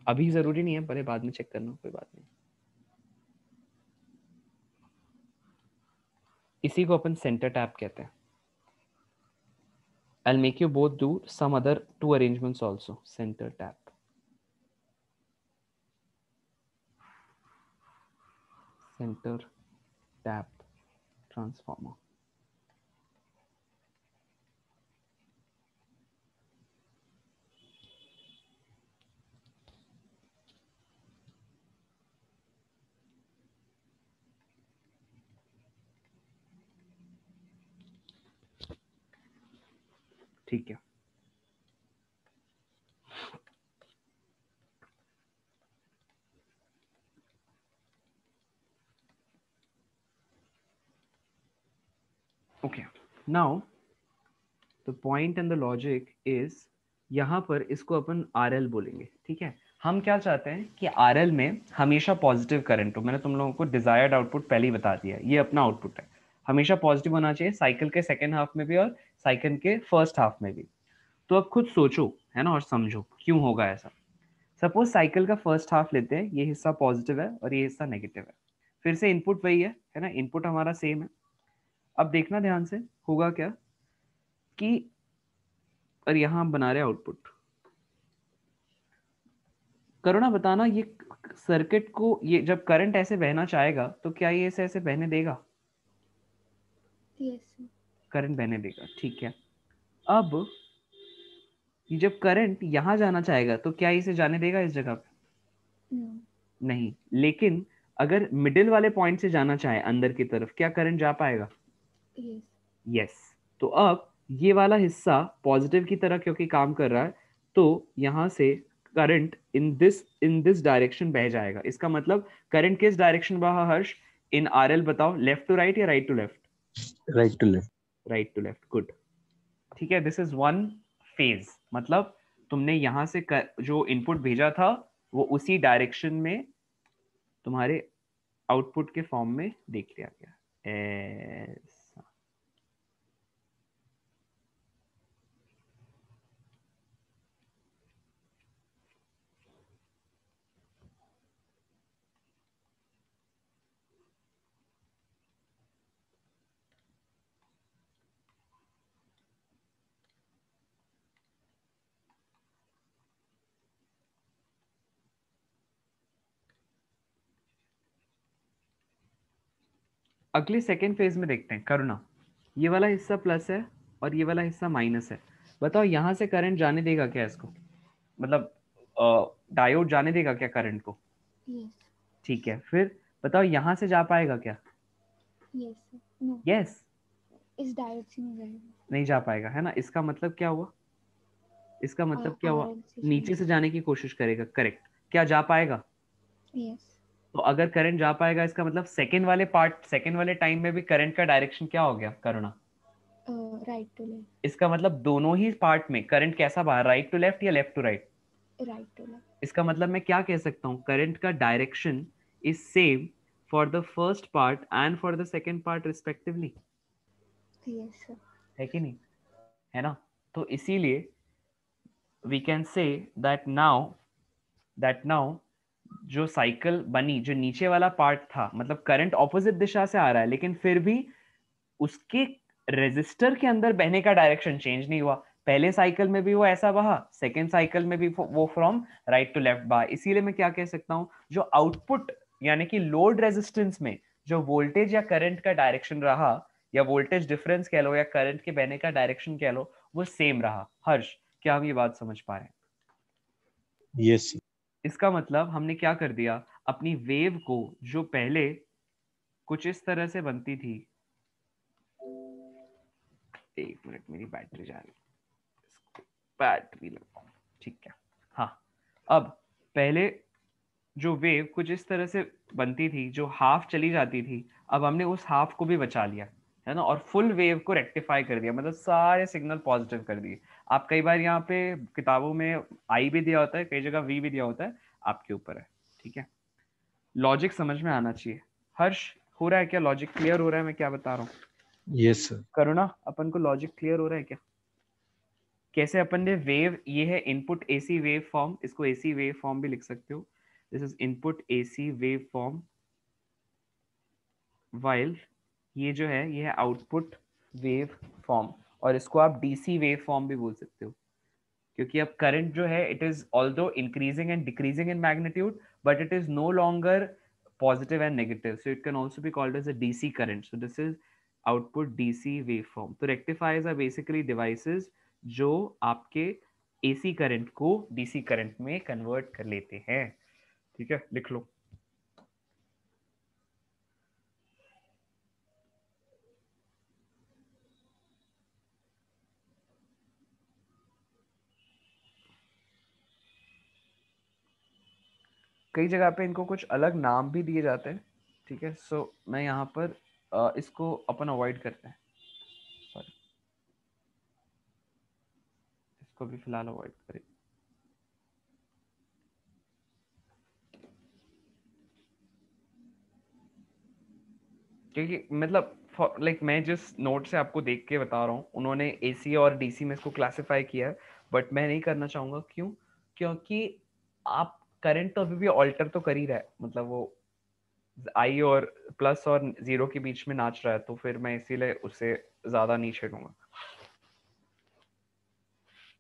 अभी जरूरी नहीं है, पहले बाद में चेक करना, कोई बात नहीं। इसी को अपन सेंटर टैप कहते हैं। I'll make you both do some other two arrangements also. Center tap, center tap transformer. ठीक है, okay. Now the point and the logic is, यहाँ पर इसको अपन RL बोलेंगे, ठीक है। हम क्या चाहते हैं कि RL में हमेशा पॉजिटिव करंट हो। मैंने तुम लोगों को डिजायर्ड आउटपुट पहले ही बता दिया, ये अपना आउटपुट है, हमेशा पॉजिटिव होना चाहिए, साइकिल के सेकेंड हाफ में भी और साइकिल के फर्स्ट हाफ में भी। तो अब खुद सोचो, है ना, और समझो क्यों होगा ऐसा। सपोज साइकिल का फर्स्ट हाफ लेते हैं, ये हिस्सा पॉजिटिव है और ये हिस्सा नेगेटिव है, फिर से इनपुट वही है ना, इनपुट हमारा सेम है। अब देखना ध्यान से, होगा क्या कि, और यहां हम बना रहे हैं आउटपुट। करुणा बताना, ये सर्किट को, ये जब करंट ऐसे बहना चाहेगा तो क्या ये ऐसे ऐसे बहने देगा? Yes, sir. करंट बहने देगा, ठीक है। अब ये जब करंट यहां जाना चाहेगा तो क्या इसे जाने देगा इस जगह पे? No. नहीं। लेकिन अगर मिडिल वाले पॉइंट से जाना चाहे अंदर की तरफ, क्या करंट जा पाएगा? Yes. यस। तो अब ये वाला हिस्सा पॉजिटिव की तरह क्योंकि काम कर रहा है, तो यहां से करंट इन दिस डायरेक्शन बह जाएगा। इसका मतलब करंट किस डायरेक्शन बहा हर्ष इन RL? बताओ, लेफ्ट टू राइट या right to left? Right to left. Right to left, good. ठीक है, दिस इज वन फेज, मतलब तुमने यहां से जो इनपुट भेजा था वो उसी डायरेक्शन में तुम्हारे आउटपुट के फॉर्म में देख लिया गया ऐसा। अगले सेकेंड फेज में देखते हैं। करुणा, ये वाला हिस्सा प्लस है और ये वाला हिस्सा माइनस है। बताओ यहां से करंट जाने देगा क्या इसको? मतलब डायोड जाने देगा क्या करंट को? Yes. ठीक है, फिर बताओ यहां से जा पाएगा क्या? Yes, sir. No. यस। इस डायोड से नहीं जाएगा. नहीं जा पाएगा, है ना। इसका मतलब क्या हुआ? इसका मतलब क्या हुआ? RL से नीचे जाएगा. से जाने की कोशिश करेगा, करेक्ट। क्या जा पाएगा? Yes. तो अगर करंट जा पाएगा, इसका मतलब सेकेंड वाले टाइम में भी करंट का डायरेक्शन क्या हो गया करुणा? Right to left. इसका मतलब दोनों ही पार्ट में करंट कैसा बहा, राइट टू लेफ्ट या left to right? Right to left. इसका मतलब मैं क्या कह सकता हूँ, करंट का direction is same for the first part and for the second part respectively, Yes, sir. है कि नहीं? है ना। तो इसीलिए we can say that now जो साइकिल बनी, जो नीचे वाला पार्ट था, मतलब करंट ऑपोजिट दिशा से आ रहा है लेकिन फिर भी उसके रेजिस्टर के अंदर बहने का डायरेक्शन चेंज नहीं हुआ। पहले साइकिल में भी वो ऐसा बहा, सेकेंड साइकिल में भी वो फ्रॉम राइट टू लेफ्ट बहा। इसीलिए मैं क्या कह सकता हूँ, जो आउटपुट यानी कि लोड रेजिस्टेंस में जो वोल्टेज या करंट का डायरेक्शन रहा, या वोल्टेज डिफरेंस कह लो या करंट के बहने का डायरेक्शन कह लो, वो सेम रहा। हर्ष, क्या हम ये बात समझ पा रहे हैं? यस। इसका मतलब हमने क्या कर दिया, अपनी वेव को जो पहले कुछ इस तरह से बनती थी, एक मिनट मेरी बैटरी जा रही है, बैटरी लगाओ, ठीक है। हाँ, अब पहले जो वेव कुछ इस तरह से बनती थी, जो हाफ चली जाती थी, अब हमने उस हाफ को भी बचा लिया, है ना, और फुल वेव को रेक्टिफाई कर दिया, मतलब सारे सिग्नल पॉजिटिव कर दिए। आप कई बार यहाँ पे किताबों में आई भी दिया होता है, कई जगह वी भी दिया होता है, आपके ऊपर है, ठीक है। लॉजिक समझ में आना चाहिए। हर्ष, हो रहा है क्या? लॉजिक क्लियर हो रहा है मैं क्या बता रहा हूँ? Yes sir. करुणा, अपन को लॉजिक क्लियर हो रहा है क्या? कैसे अपन ने वेव, ये है इनपुट एसी वेव फॉर्म, इसको एसी वेव फॉर्म भी लिख सकते हो। This is input AC wave form, while ये जो है ये है आउटपुट वेव फॉर्म, और इसको आप डीसी वेव फॉर्म भी बोल सकते हो, क्योंकि अब करंट जो है it is although increasing and decreasing in magnitude, but it is no longer positive and negative, so it can also be called as a DC current. So this is output DC waveform. तो rectifiers are basically devices जो आपके AC current को DC current में convert कर लेते हैं, ठीक है, लिख लो। कई जगह पे इनको कुछ अलग नाम भी दिए जाते हैं, ठीक है। सो मैं यहाँ पर इसको अपन अवॉइड करते हैं, Sorry, इसको भी फिलहाल अवॉइड करें। क्योंकि मतलब लाइक मैं जिस नोट से आपको देख के बता रहा हूँ, उन्होंने एसी और डीसी में इसको क्लासिफाई किया है, बट मैं नहीं करना चाहूंगा। क्यों? क्योंकि आप करंट तो अभी भी ऑल्टर तो कर ही रहा है, मतलब वो आई और प्लस और जीरो के बीच में नाच रहा है, तो फिर मैं इसीलिए उससे ज्यादा नहीं छेड़ूंगा।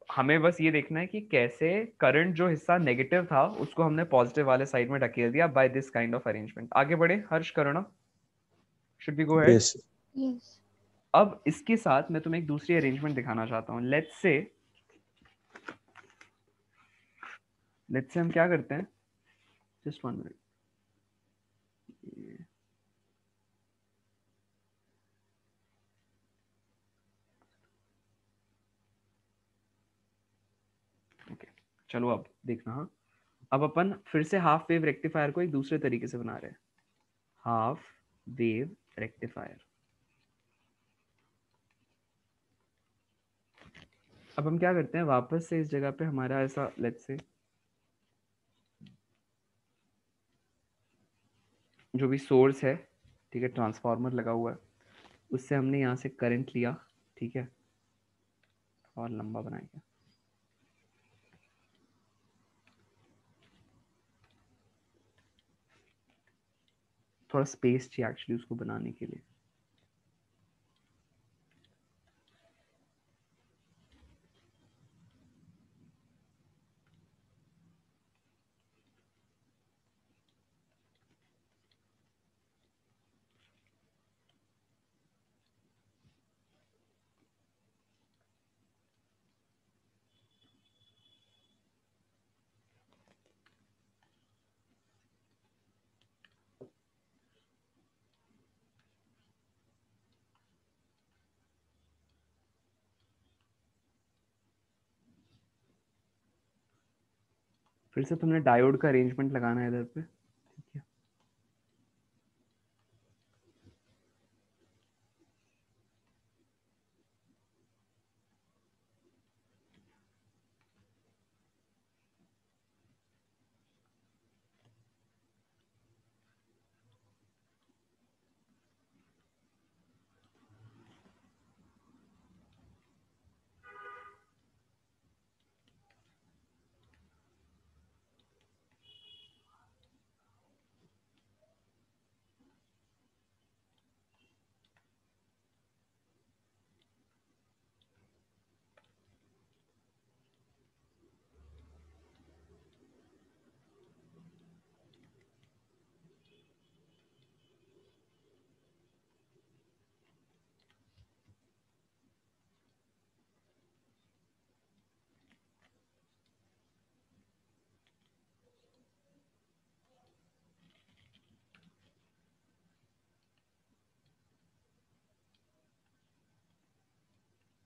हमें बस ये देखना है कि कैसे करंट जो हिस्सा नेगेटिव था उसको हमने पॉजिटिव वाले साइड में ढकेल दिया by this kind of arrangement. आगे बढ़े हर्ष, करो ना, should be go ahead. Yes Yes. अब इसके साथ मैं तुम्हें एक दूसरी अरेंजमेंट दिखाना चाहता हूँ। लेट्स से हम क्या करते हैं, जस्ट 1 मिनट। ओके, चलो अब देखना। हाँ, अब अपन फिर से हाफ वेव रेक्टिफायर को एक दूसरे तरीके से बना रहे हैं। Half wave rectifier. अब हम क्या करते हैं, वापस से इस जगह पे हमारा ऐसा लेट्स से जो भी सोर्स है, ठीक है, ट्रांसफार्मर लगा हुआ है, उससे हमने यहाँ से करंट लिया, ठीक है, और लंबा बनाएंगे। थोड़ा स्पेस चाहिए एक्चुअली उसको बनाने के लिए। फिर से तुमने डायोड का अरेंजमेंट लगाना है इधर पे, ठीक है।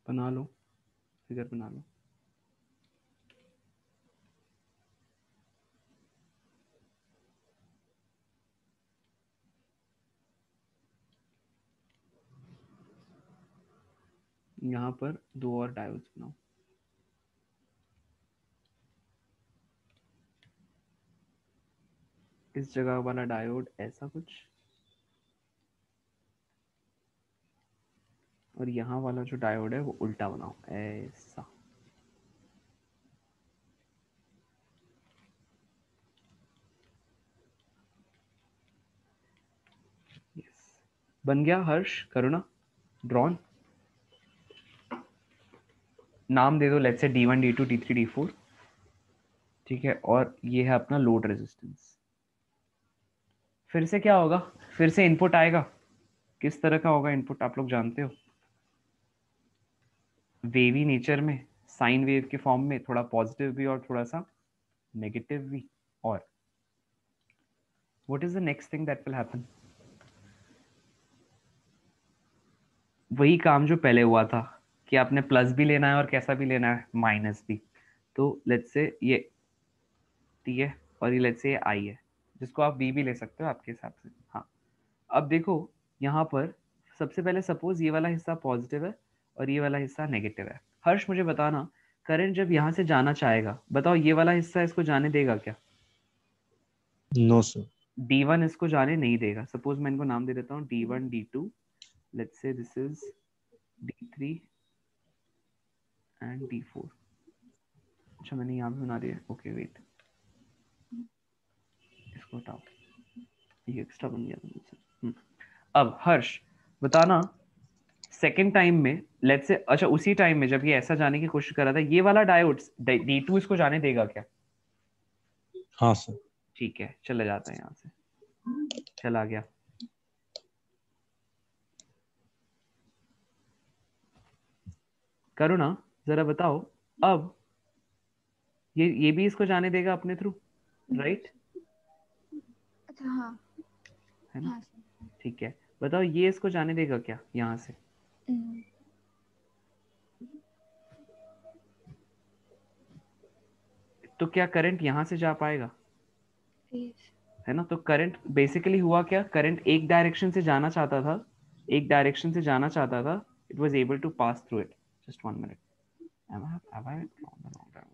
बना लो, फिगर बना लो। यहाँ पर दो और डायोड्स बनाओ। इस जगह वाला डायोड ऐसा कुछ, और यहाँ वाला जो डायोड है वो उल्टा बनाओ, ऐसा। यस, बन गया हर्ष, करो ना ड्रॉन। नाम दे दो, let's say D1 D2 D3 D4, ठीक है। और ये है अपना लोड रेजिस्टेंस। फिर से क्या होगा, फिर से इनपुट आएगा। किस तरह का होगा इनपुट, आप लोग जानते हो, वेवी नेचर में, साइन वेव के फॉर्म में, थोड़ा पॉजिटिव भी और थोड़ा सा नेगेटिव भी। और what is the next thing that will happen, वही काम जो पहले हुआ था कि आपने प्लस भी लेना है और कैसा भी लेना है, माइनस भी। तो लेट्स से ये, ठीक है, और ये लेट्स से आई है, जिसको आप बी भी ले सकते हो आपके हिसाब से। हाँ, अब देखो यहाँ पर सबसे पहले सपोज ये वाला हिस्सा पॉजिटिव है और ये वाला हिस्सा नेगेटिव है। हर्ष मुझे बताना, करंट जब यहाँ से जाना चाहेगा, बताओ ये वाला हिस्सा इसको जाने देगा क्या? No sir. D1 इसको जाने नहीं देगा। सपोज मैं इनको नाम दे देता हूँ D1 D2, let's say this is D3 and D4। अच्छा मैंने यहाँ भी बना दिया, ओके वेट, इसको हटाओ, ये एक्स्ट्रा बन गया था मुझसे। अब हर्ष बताना, सेकेंड टाइम में लेट्स से, अच्छा उसी टाइम में जब ये ऐसा जाने की कोशिश कर रहा था, ये वाला डायोड D2 इसको जाने देगा क्या? हाँ सर। ठीक है, चला जाता है यहाँ से, चला गया। करुणा जरा बताओ, अब ये भी इसको जाने देगा अपने थ्रू, राइट? अच्छा हाँ है ना? हाँ सर। ठीक है, बताओ ये इसको जाने देगा क्या यहाँ से? हम्म, तो क्या करंट यहाँ से जा पाएगा? yes, है ना? तो करंट बेसिकली हुआ क्या, करंट एक डायरेक्शन से जाना चाहता था, एक डायरेक्शन से जाना चाहता था, it was able to pass through it. Just 1 minute,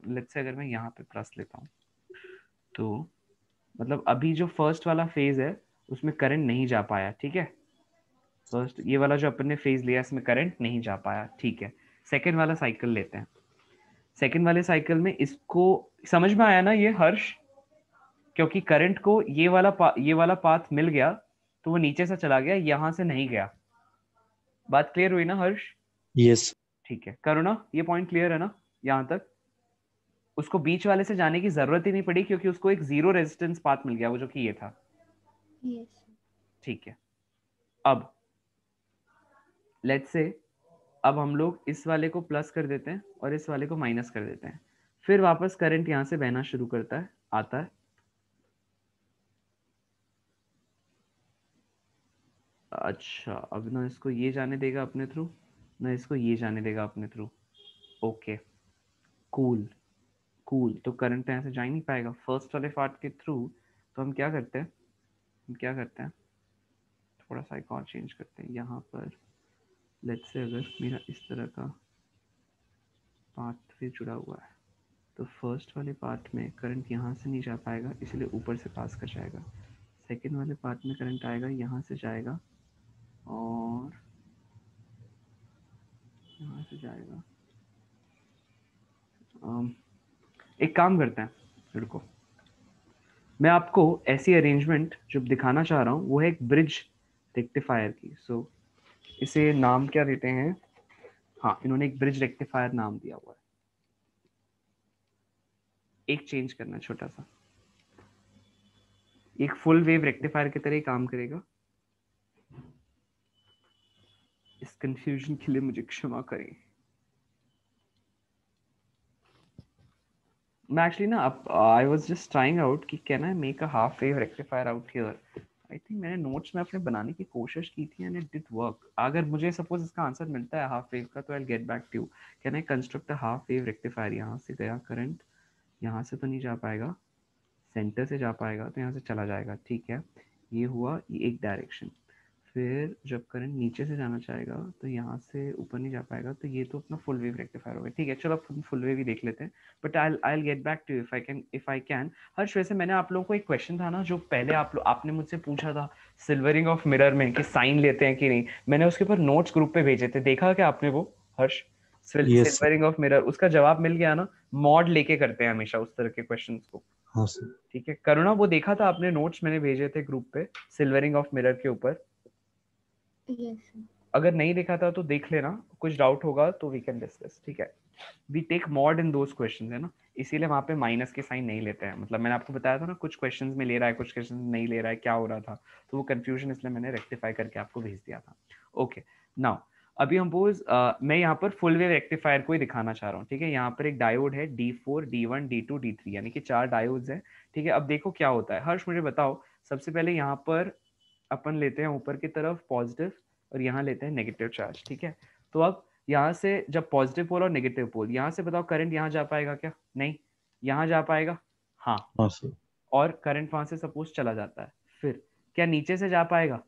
let's say अगर मैं यहाँ पे प्लस लेता हूँ, तो मतलब अभी जो फर्स्ट वाला फेज है उसमें करंट नहीं जा पाया, ठीक है? फर्स्ट ये वाला जो अपन ने फेज लिया इसमें करंट नहीं जा पाया, ठीक है। सेकेंड वाला साइकिल लेते हैं। सेकेंड वाले साइकिल में इसको समझ में आया ना ये हर्ष? क्योंकि करंट को ये वाला पाथ मिल गया, तो वो नीचे से चला गया, यहां से नहीं गया। बात क्लियर हुई ना हर्ष? यस। ठीक है करुणा, ये पॉइंट क्लियर है ना यहाँ तक? उसको बीच वाले से जाने की जरूरत ही नहीं पड़ी क्योंकि उसको एक जीरो रेजिस्टेंस पाथ मिल गया, वो जो कि ये था। yes, ठीक है, अब लेट्स से अब हम लोग इस वाले को प्लस कर देते हैं और इस वाले को माइनस कर देते हैं, फिर वापस करंट यहां से बहना शुरू करता है, आता है। अच्छा, अब ना इसको ये जाने देगा अपने थ्रू, ना इसको ये जाने देगा अपने थ्रू। ओके कूल कूल, तो करंट यहाँ से जा ही नहीं पाएगा फर्स्ट वाले पार्ट के थ्रू। तो हम क्या करते हैं, थोड़ा सा एक और चेंज करते हैं यहाँ पर। लेट्स से अगर मेरा इस तरह का पाथ वे जुड़ा हुआ है, तो फर्स्ट वाले पार्ट में करंट यहाँ से नहीं जा पाएगा, इसलिए ऊपर से पास कर जाएगा। सेकेंड वाले पार्ट में करंट आएगा, यहाँ से जाएगा और यहाँ से जाएगा। एक काम करते हैं, रुको, मैं आपको ऐसी अरेंजमेंट जो दिखाना चाह रहा हूँ वो है एक ब्रिज रेक्टिफायर की। सो इसे नाम क्या देते हैं? हाँ, इन्होंने एक ब्रिज रेक्टिफायर नाम दिया हुआ है। एक चेंज करना छोटा सा, एक फुल वेव रेक्टिफायर की तरह ही काम करेगा। इस कंफ्यूजन के लिए मुझे क्षमा करें। मैं एक्चुअली ना I was just trying out कि can I make a half wave rectifier out here. I think मैंने नोट्स में अपने बनाने की कोशिश की थी एंड इट डिड वर्क। अगर मुझे सपोज इसका आंसर मिलता है हाफ वेव का, तो I will get back to you. Can I construct a half wave rectifier? यहाँ से गया करंट, यहाँ से तो नहीं जा पाएगा, सेंटर से जा पाएगा, तो यहाँ से चला जाएगा, ठीक है। ये हुआ ये एक डायरेक्शन। फिर जब करंट नीचे से जाना चाहेगा तो यहाँ से ऊपर नहीं जा पाएगा, तो ये तो अपना फुल वेव रेक्टिफायर हो गया, ठीक है। चलो अब फुल वेव ही देख लेते हैं, but I get back to if I can. Harsh वैसे मैंने आप लोगों को एक क्वेश्चन था ना जो पहले आपने मुझसे पूछा था सिल्वरिंग ऑफ मिरर में कि साइन लेते हैं कि नहीं, मैंने उसके ऊपर नोट्स ग्रुप पे भेजे थे, देखा क्या आपने वो Harsh? Yes sir. Silvering of mirror, उसका जवाब मिल गया ना? मॉड लेके करते हैं हमेशा उस तरह के क्वेश्चन को। हाँ सर। ठीक है करुणा, वो देखा था आपने नोट्स मैंने भेजे थे ग्रुप पे सिल्वरिंग ऑफ मिरर के ऊपर? yes, sir. अगर नहीं देखा था तो देख लेना, कुछ डाउट होगा तो वी कैन डिस्कस, ठीक है। We take mod in those questions, है ना, इसीलिए वहां पे माइनस के साइन नहीं लेते हैं। मतलब मैंने आपको बताया था ना, कुछ क्वेश्चंस में ले रहा है, कुछ क्वेश्चंस में नहीं ले रहा है, क्या हो रहा था, तो वो कंफ्यूजन इसलिए मैंने रेक्टिफाई करके आपको भेज दिया था। ओके नाउ अभी हम मैं यहाँ पर फुल वेव रेक्टिफायर को ही दिखाना चाह रहा हूँ, ठीक है। यहाँ पर एक डायोड है D4 D1 D2 D3, यानी कि 4 डायोड्स हैं, ठीक है। अब देखो क्या होता है। हर्ष मुझे बताओ, सबसे पहले यहाँ पर अपन लेते हैं ऊपर की तरफ पॉजिटिव और यहाँ लेते हैं नेगेटिव चार्ज, ठीक है। तो अब यहाँ से जब पॉजिटिव पोल और नेगेटिव पोल, यहाँ से बताओ करंट यहाँ जा पाएगा क्या? नहीं। यहाँ जा पाएगा? हाँ। हाँ सर। और करंट वहां से सपोज चला जाता है, फिर क्या नीचे से जा पाएगा?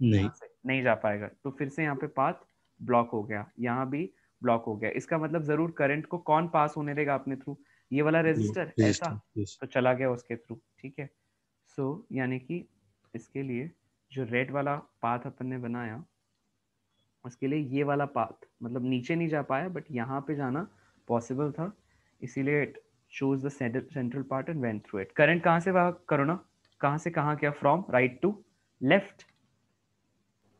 नहीं। यहाँ से नहीं जा पाएगा, तो फिर से यहाँ पे पाथ ब्लॉक हो गया, यहाँ भी ब्लॉक हो गया। इसका मतलब जरूर करंट को कौन पास होने देगा अपने थ्रू? ये वाला रेजिस्टर, ऐसा रेजिस्टेंस, यस। तो चला गया उसके थ्रू। ठीक है, सो यानी कि इसके लिए जो रेड वाला पाथ अपन ने बनाया, उसके लिए ये वाला पाथ मतलब नीचे नहीं जा पाया, बट यहाँ पे जाना पॉसिबल था, इसीलिए it choose the central part and went through it. Current कहाँ से वहाँ करो ना, कहाँ से कहाँ क्या? From right to left.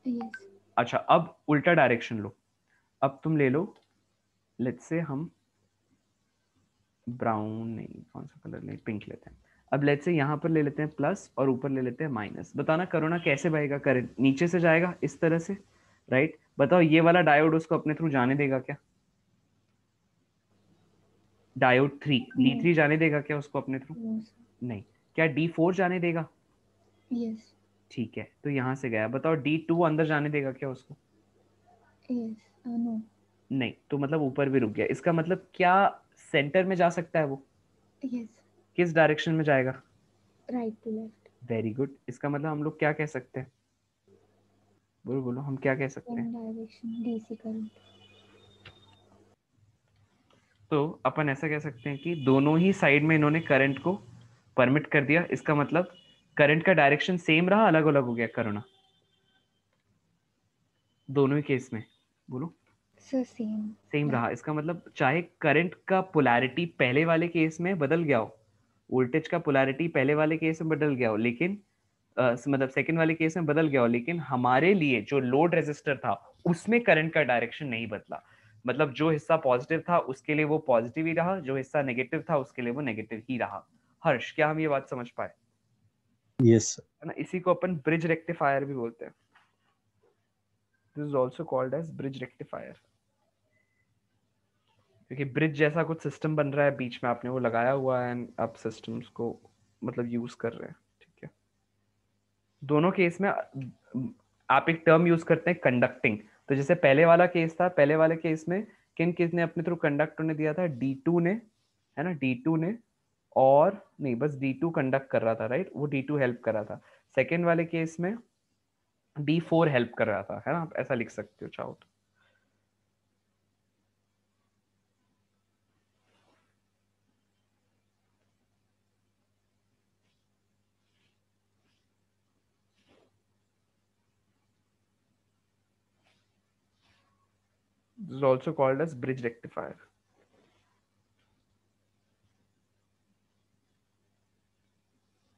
Yes. अच्छा, अब उल्टा डायरेक्शन लो। अब तुम ले लो, लेट्स से हम ब्राउन नहीं, कौन सा कलर ले, पिंक लेते हैं। अब लेट्स से यहाँ पर ले लेते हैं प्लस और ऊपर ले लेते हैं माइनस। बताना करोना कैसे बहेगा करंट? नीचे से जाएगा इस तरह से, राइट? बताओ ये वाला डायोड उसको अपने थ्रू जाने देगा क्या? Diode 3 No. D3 जाने देगा क्या उसको अपने थ्रू? No, sir. नहीं। क्या D4 जाने देगा? Yes. ठीक है, तो यहाँ से गया। बताओ D2 अंदर जाने देगा क्या उसको? Yes. No. नहीं, तो मतलब ऊपर भी रुक गया। इसका मतलब क्या सेंटर में जा सकता है वो? Yes. किस डायरेक्शन में जाएगा? Right to left. Very good. इसका मतलब हम लोग क्या कह सकते हैं? बोलो बोलो, हम क्या कह सकते In हैं? direction DC current. तो अपन ऐसा कह सकते हैं कि दोनों ही साइड में इन्होंने करंट को परमिट कर दिया। इसका मतलब करंट का डायरेक्शन सेम रहा, अलग अलग हो गया करना? दोनों ही केस में बोलो। So same. Same Yeah. रहा। इसका मतलब चाहे करंट का पोलैरिटी पहले वाले केस में बदल गया हो, वोल्टेज का पोलैरिटी पहले वाले केस में बदल गया हो, लेकिन मतलब सेकंड वाले केस में बदल गया हो, लेकिन हमारे लिए जो लोड रेजिस्टर था उसमें करंट का डायरेक्शन नहीं बदला। मतलब जो हिस्सा पॉजिटिव था उसके लिए वो पॉजिटिव ही रहा, जो हिस्सा नेगेटिव था उसके लिए वो नेगेटिव ही रहा। हर्ष, क्या हम ये बात समझ पाए? यस। है ना, इसी को अपन ब्रिज रेक्टिफायर भी बोलते हैं। This is also called as bridge rectifier, क्योंकि ब्रिज जैसा कुछ सिस्टम बन रहा है, बीच में आपने वो लगाया हुआ है एंड आप सिस्टम्स को मतलब यूज कर रहे हैं। ठीक है, दोनों केस में आप एक टर्म यूज करते हैं कंडक्टिंग। तो जैसे पहले वाला केस था, पहले वाले केस में किसने अपने थ्रू कंडक्ट होने दिया था? D2 ने, है ना, D2 ने। और नहीं, बस D2 कंडक्ट कर रहा था, राइट? वो D2 हेल्प कर रहा था। सेकेंड वाले केस में D4 हेल्प कर रहा था, है ना? आप ऐसा लिख सकते हो चाहो तो। This is also called as bridge rectifier.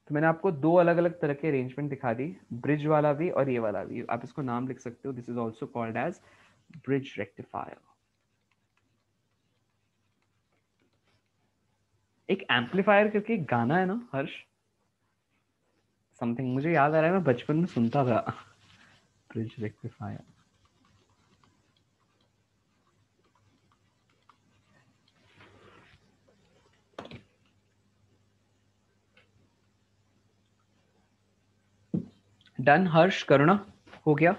तो मैंने आपको दो अलग अलग तरह के अरेंजमेंट दिखा दी, ब्रिज वाला भी और ये वाला भी। आप इसको नाम लिख सकते हो, this is also called as bridge rectifier. एक एम्पलीफायर करके एक गाना है ना हर्ष, समथिंग, मुझे याद आ रहा है, मैं बचपन में सुनता था। Bridge rectifier. डन हर्ष, करुणा, हो गया?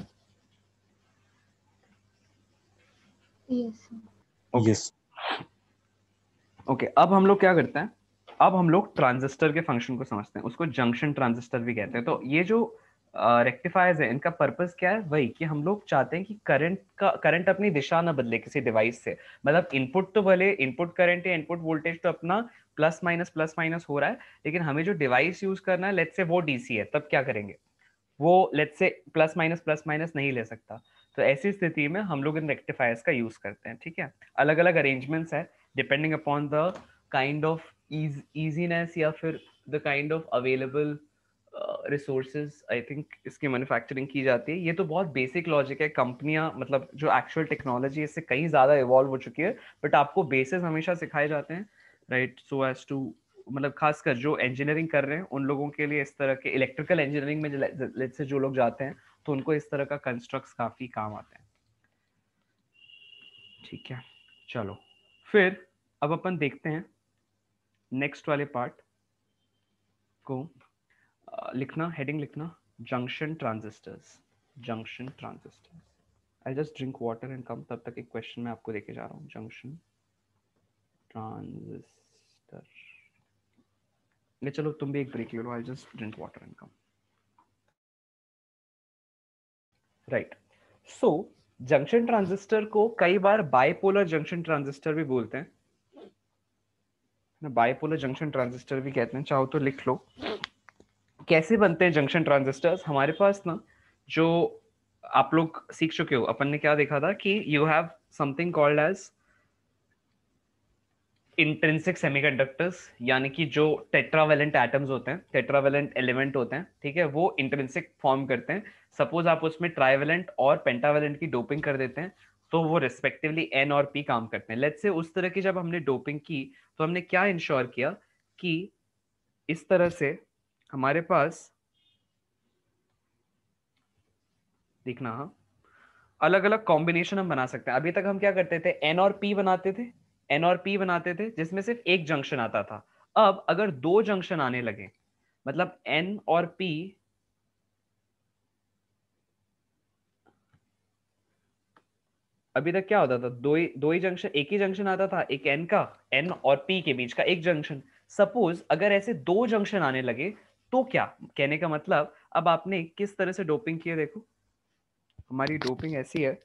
Yes. Sir. Okay yes. Okay, अब हम लोग क्या करते हैं? अब हम लोग ट्रांजिस्टर के फंक्शन को समझते हैं, उसको जंक्शन ट्रांजिस्टर भी कहते हैं। तो ये जो रेक्टिफायर्स है, इनका पर्पस क्या है? वही कि हम लोग चाहते हैं कि करंट अपनी दिशा ना बदले किसी डिवाइस से। मतलब इनपुट तो भले इनपुट करंट या इनपुट वोल्टेज तो अपना प्लस माइनस हो रहा है, लेकिन हमें जो डिवाइस यूज करना है, लेट्स से वो डीसी है, तब क्या करेंगे? वो लेट्स से प्लस माइनस नहीं ले सकता। तो ऐसी स्थिति में हम लोग इन रेक्टिफायर्स का यूज करते हैं। ठीक है, अलग अलग अरेंजमेंट्स है depending upon the kind of easiness या फिर the kind of available resources. I think इसकी मैन्युफैक्चरिंग की जाती है। ये तो बहुत बेसिक लॉजिक है। कंपनियां मतलब जो एक्चुअल टेक्नोलॉजी इससे कहीं ज्यादा इवॉल्व हो चुकी है, बट आपको बेसिस हमेशा सिखाए जाते हैं, राइट? सो एज टू मतलब खासकर जो इंजीनियरिंग कर रहे हैं उन लोगों के लिए, इस तरह के इलेक्ट्रिकल इंजीनियरिंग में लेट्स से जो लोग जाते हैं, तो उनको इस तरह का कंस्ट्रक्ट्स काफी काम आते हैं। ठीक है, चलो फिर अब अपन देखते हैं नेक्स्ट वाले पार्ट को। लिखना, हेडिंग लिखना, junction transistors. Junction transistors. I just drink water and कम, तब तक एक क्वेश्चन मैं आपको देके जा रहा हूँ। जंक्शन ट्रांजिस्टर, नहीं चलो तुम भी एक ब्रेक ले लो, I just drink water and come. Right, so junction transistor को कई बार बाइपोलर जंक्शन ट्रांजिस्टर भी बोलते हैं, बाइपोलर जंक्शन ट्रांजिस्टर भी कहते हैं, चाहो तो लिख लो। कैसे बनते हैं जंक्शन ट्रांजिस्टर्स? हमारे पास ना, जो आप लोग सीख चुके हो, अपन ने क्या देखा था कि you have something called as intrinsic semiconductors, यानी कि जो टेट्रावेलेंट एटम्स होते हैं, टेट्रावेलेंट एलिमेंट होते हैं, ठीक है, वो इंट्रिंसिक फॉर्म करते हैं। सपोज आप उसमें ट्राइवेलेंट और पेंटावेलेंट की डोपिंग कर देते हैं, तो वो रिस्पेक्टिवली एन और पी काम करते हैं। लेट्स से उस तरह की जब हमने डोपिंग की, तो हमने क्या इंश्योर किया कि इस तरह से हमारे पास, देखना, हाँ, अलग अलग कॉम्बिनेशन हम बना सकते हैं। अभी तक हम क्या करते थे, एन और पी बनाते थे, एन और पी बनाते थे, जिसमें सिर्फ एक जंक्शन आता था। अब अगर दो जंक्शन आने लगे, मतलब एन और पी, अभी तक क्या होता था, दो ही जंक्शन, एक ही जंक्शन आता था, एक एन का, एन और पी के बीच का एक जंक्शन। सपोज अगर ऐसे दो जंक्शन आने लगे, तो क्या कहने का मतलब, अब आपने किस तरह से डोपिंग की है, देखो हमारी डोपिंग ऐसी है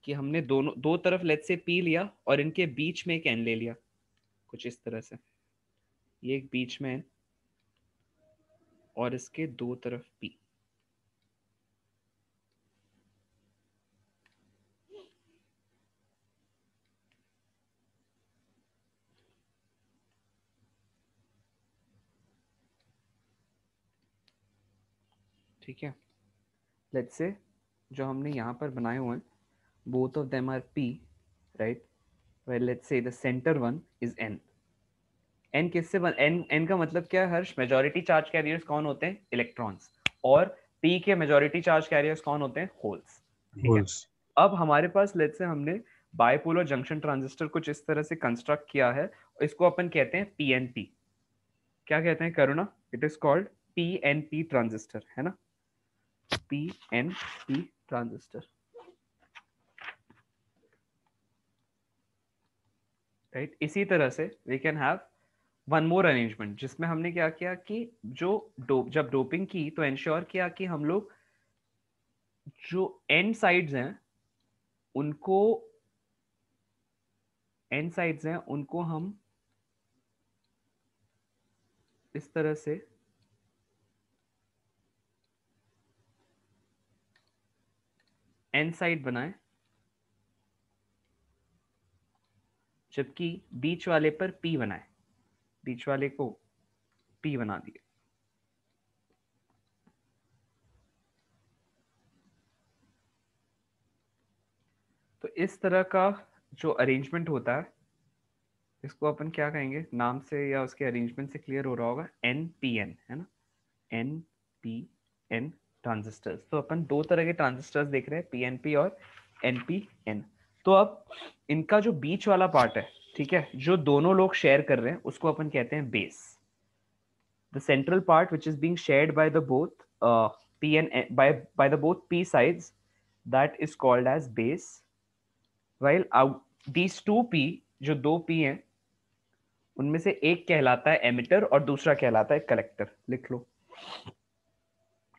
कि हमने दोनों, दो तरफ लेट से पी लिया और इनके बीच में एक एन ले लिया, कुछ इस तरह से, ये एक बीच में एन और इसके दो तरफ पी। ठीक है, लेट्स से जो हमने यहाँ पर बनाए हुए हैं, both of them are P, right, well let's say the centre one is N. N किससे बन, एन, एन का मतलब क्या है हर्ष? मेजॉरिटी चार्ज कैरियर्स कौन होते हैं? इलेक्ट्रॉन्स। और पी के मेजॉरिटी चार्ज कैरियर्स कौन होते हैं? होल्स। ठीक है, होल्स। अब हमारे पास लेट्स से हमने बाइपोलर जंक्शन ट्रांजिस्टर कुछ इस तरह से कंस्ट्रक्ट किया है, इसको अपन कहते हैं पीएनपी। क्या कहते हैं Karuna? It is called PNP transistor, है ना, पीएनपी ट्रांजिस्टर, राइट। इसी तरह से we can have one more arrangement, जिसमें हमने क्या किया कि जो जब डोपिंग की तो इंश्योर किया कि हम लोग जो एंड साइड्स हैं उनको, एंड साइड्स हैं उनको हम इस तरह से एन साइड बनाए, जबकि बीच वाले पर पी बनाए, बीच वाले को पी बना दिए। तो इस तरह का जो अरेंजमेंट होता है, इसको अपन क्या कहेंगे नाम से, या उसके अरेंजमेंट से क्लियर हो रहा होगा, एन पी एन, है ना, एन पी एन ट्रांजिस्टर्स। तो अपन दो तरह के ट्रांजिस्टर्स देख रहे हैं, पीएनपी और एनपीएन। तो अब इनका जो बीच वाला पार्ट है, ठीक है, जो दोनों लोग शेयर कर रहे हैं, उसको अपन कहते हैं base. The central part which is being shared by the both P N, by the both P sides, that is called as base. While these two P, जो दो पी हैं, उनमें से एक कहलाता है एमिटर और दूसरा कहलाता है कलेक्टर। लिख लो,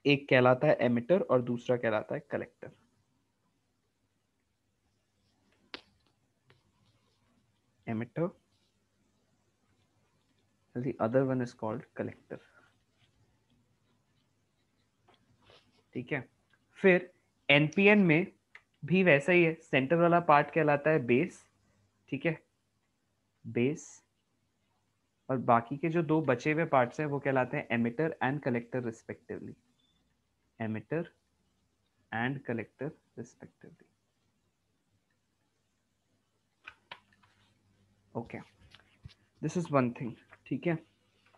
एक कहलाता है एमिटर और दूसरा कहलाता है collector. emitter, the other one is called collector। ठीक है, फिर एनपीएन में भी वैसा ही है, सेंटर वाला पार्ट कहलाता है बेस, ठीक है, बेस, और बाकी के जो दो बचे हुए पार्ट्स हैं वो कहलाते हैं emitter and collector respectively, emitter and collector respectively. Okay, this is one thing. ठीक है,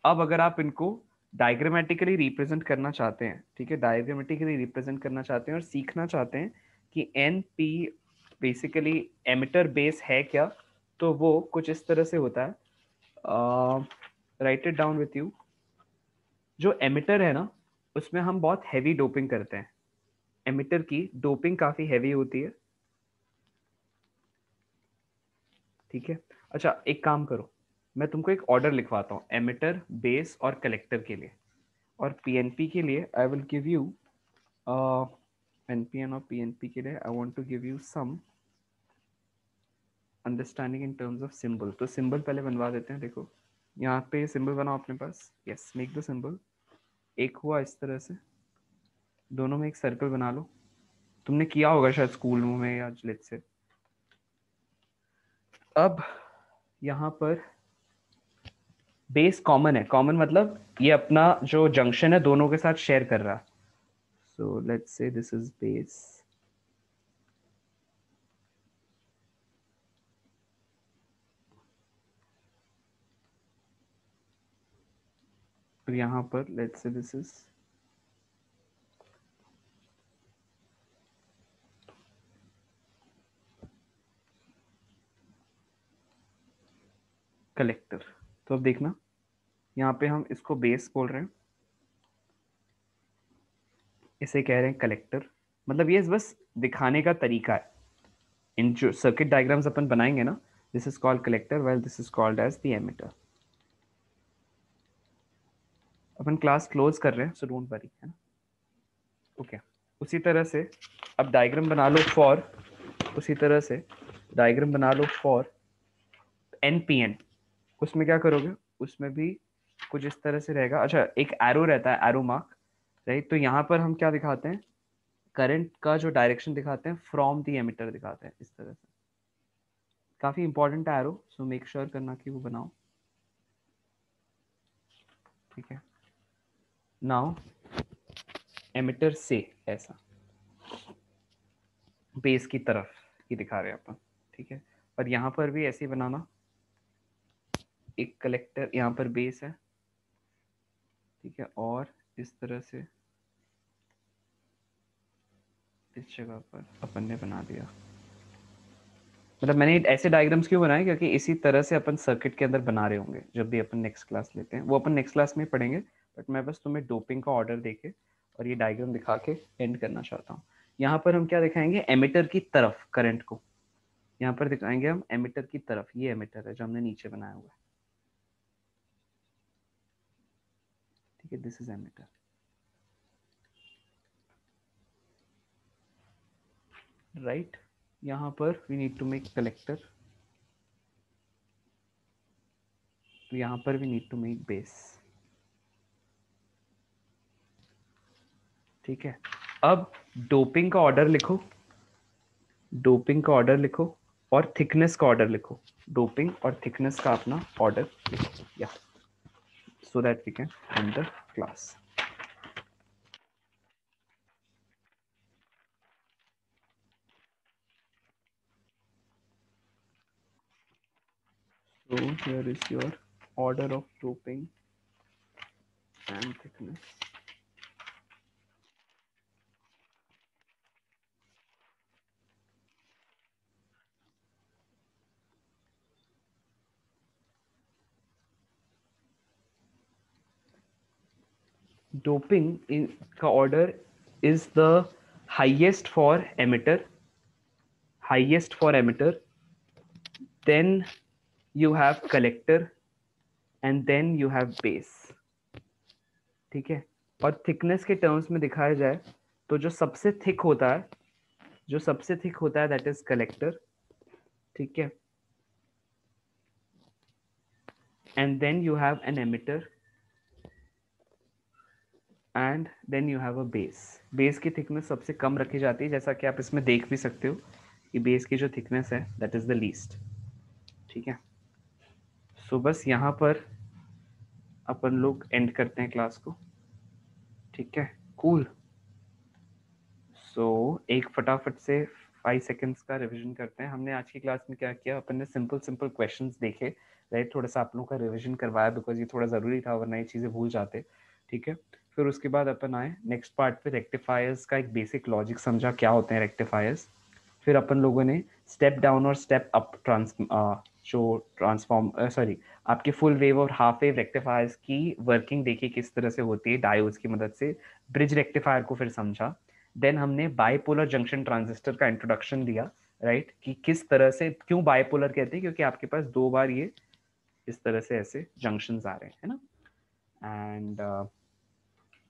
अब अगर आप इनको डायग्रामेटिकली रिप्रेजेंट करना चाहते हैं, ठीक है, डायग्रामेटिकली रिप्रेजेंट करना चाहते हैं और सीखना चाहते हैं कि N P basically emitter base है क्या, तो वो कुछ इस तरह से होता है। Right it down with you. जो एमिटर है ना, उसमें हम बहुत हैवी डोपिंग करते हैं, एमिटर की डोपिंग काफी हैवी होती है। ठीक है, अच्छा एक काम करो, मैं तुमको एक ऑर्डर लिखवाता हूँ एमिटर, बेस और कलेक्टर के लिए, और पीएनपी के लिए I will give you NPN और पीएनपी के लिए I want to give you some understanding in terms of symbol. तो सिंबल पहले बनवा देते हैं। देखो यहाँ पे सिंबल बनाओ अपने पास। Yes, make the symbol. एक हुआ इस तरह से, दोनों में एक सर्कल बना लो। तुमने किया होगा शायद स्कूल में या लेट्स से। अब यहाँ पर बेस कॉमन है। कॉमन मतलब ये अपना जो जंक्शन है दोनों के साथ शेयर कर रहा है। So let's say this is base, और यहाँ पर let's say this is collector. तो अब देखना यहाँ पे हम इसको बेस बोल रहे हैं, इसे कह रहे हैं कलेक्टर। मतलब ये बस दिखाने का तरीका है। इन जो सर्किट डायग्राम्स अपन बनाएंगे ना, this is called collector well this is called as the emitter. अपन क्लास क्लोज कर रहे हैं सो डोंट वरी, है ना। ओके उसी तरह से अब डायग्राम बना लो फॉर, उसी तरह से डायग्राम बना लो फॉर एनपीएन। उसमें क्या करोगे, उसमें भी कुछ इस तरह से रहेगा। अच्छा एक एरो रहता है, एरो मार्क, राइट। तो यहाँ पर हम क्या दिखाते हैं, करंट का जो डायरेक्शन दिखाते हैं फ्रॉम द एमिटर दिखाते हैं इस तरह से। काफी इंपॉर्टेंट है एरो, सो मेक श्योर करना कि वो बनाओ, ठीक है। नाउ एमिटर से ऐसा बेस की तरफ ये दिखा रहे हैं अपन, ठीक है। और यहाँ पर भी ऐसे ही बनाना, एक कलेक्टर यहाँ पर बेस है, ठीक है, और इस तरह से इस जगह पर अपन ने बना दिया। मतलब मैंने ऐसे डायग्राम्स क्यों बनाए, क्योंकि इसी तरह से अपन सर्किट के अंदर बना रहे होंगे जब भी अपन नेक्स्ट क्लास लेते हैं। वो अपन नेक्स्ट क्लास में पढ़ेंगे, बट मैं बस तुम्हें डोपिंग का ऑर्डर देके और ये डायग्राम दिखा के एंड करना चाहता हूँ। यहाँ पर हम क्या दिखाएंगे, एमिटर की तरफ करंट को यहाँ पर दिखाएंगे हम एमिटर की तरफ। ये एमिटर है जो हमने नीचे बनाया हुआ है, ठीक है। This is emitter, right. यहाँ पर we need to make collector, तो यहाँ पर we need to make base, ठीक है। अब डोपिंग का ऑर्डर लिखो, डोपिंग का ऑर्डर लिखो और थिकनेस का ऑर्डर लिखो। डोपिंग और थिकनेस का अपना ऑर्डर लिखो, या so that we can end the class. So here is your order of doping and thickness. Doping in का order is the highest for emitter, highest for emitter, then you have collector and then you have base, ठीक है। और thickness के terms में दिखाया जाए तो जो सबसे थिक होता है, जो सबसे थिक होता है दैट इज कलेक्टर, ठीक है। And then you have an emitter and then you have a base. Base की थिकनेस सबसे कम रखी जाती है, जैसा कि आप इसमें देख भी सकते हो कि बेस की जो थिकनेस है दैट इज द लीस्ट, ठीक है। सो बस यहाँ पर अपन लोग एंड करते हैं क्लास को, ठीक है। कूल। सो एक फटाफट से 5 सेकेंड्स का रिवीजन करते हैं। हमने आज की क्लास में क्या किया, अपन ने सिंपल सिंपल क्वेश्चंस देखे, राइट। थोड़ा सा आप लोगों का रिवीजन करवाया बिकॉज ये थोड़ा ज़रूरी था, वरना ये चीज़ें भूल जाते, ठीक है। फिर उसके बाद अपन आए नेक्स्ट पार्ट पे, रेक्टिफायर्स का एक बेसिक लॉजिक समझा, क्या होते हैं रेक्टिफायर्स। फिर अपन लोगों ने स्टेप डाउन और स्टेप अप जो ट्रांसफॉर्म सॉरी आपके फुल वेव और हाफ वेव रेक्टिफायर्स की वर्किंग देखी किस तरह से होती है डायोड्स की मदद से। ब्रिज रेक्टिफायर को फिर समझा। देन हमने बाइपोलर जंक्शन ट्रांजिस्टर का इंट्रोडक्शन दिया, राइट, कि किस तरह से, क्यों बाइपोलर कहते हैं, क्योंकि आपके पास दो बार ये इस तरह से ऐसे जंक्शंस आ रहे हैं, है ना। And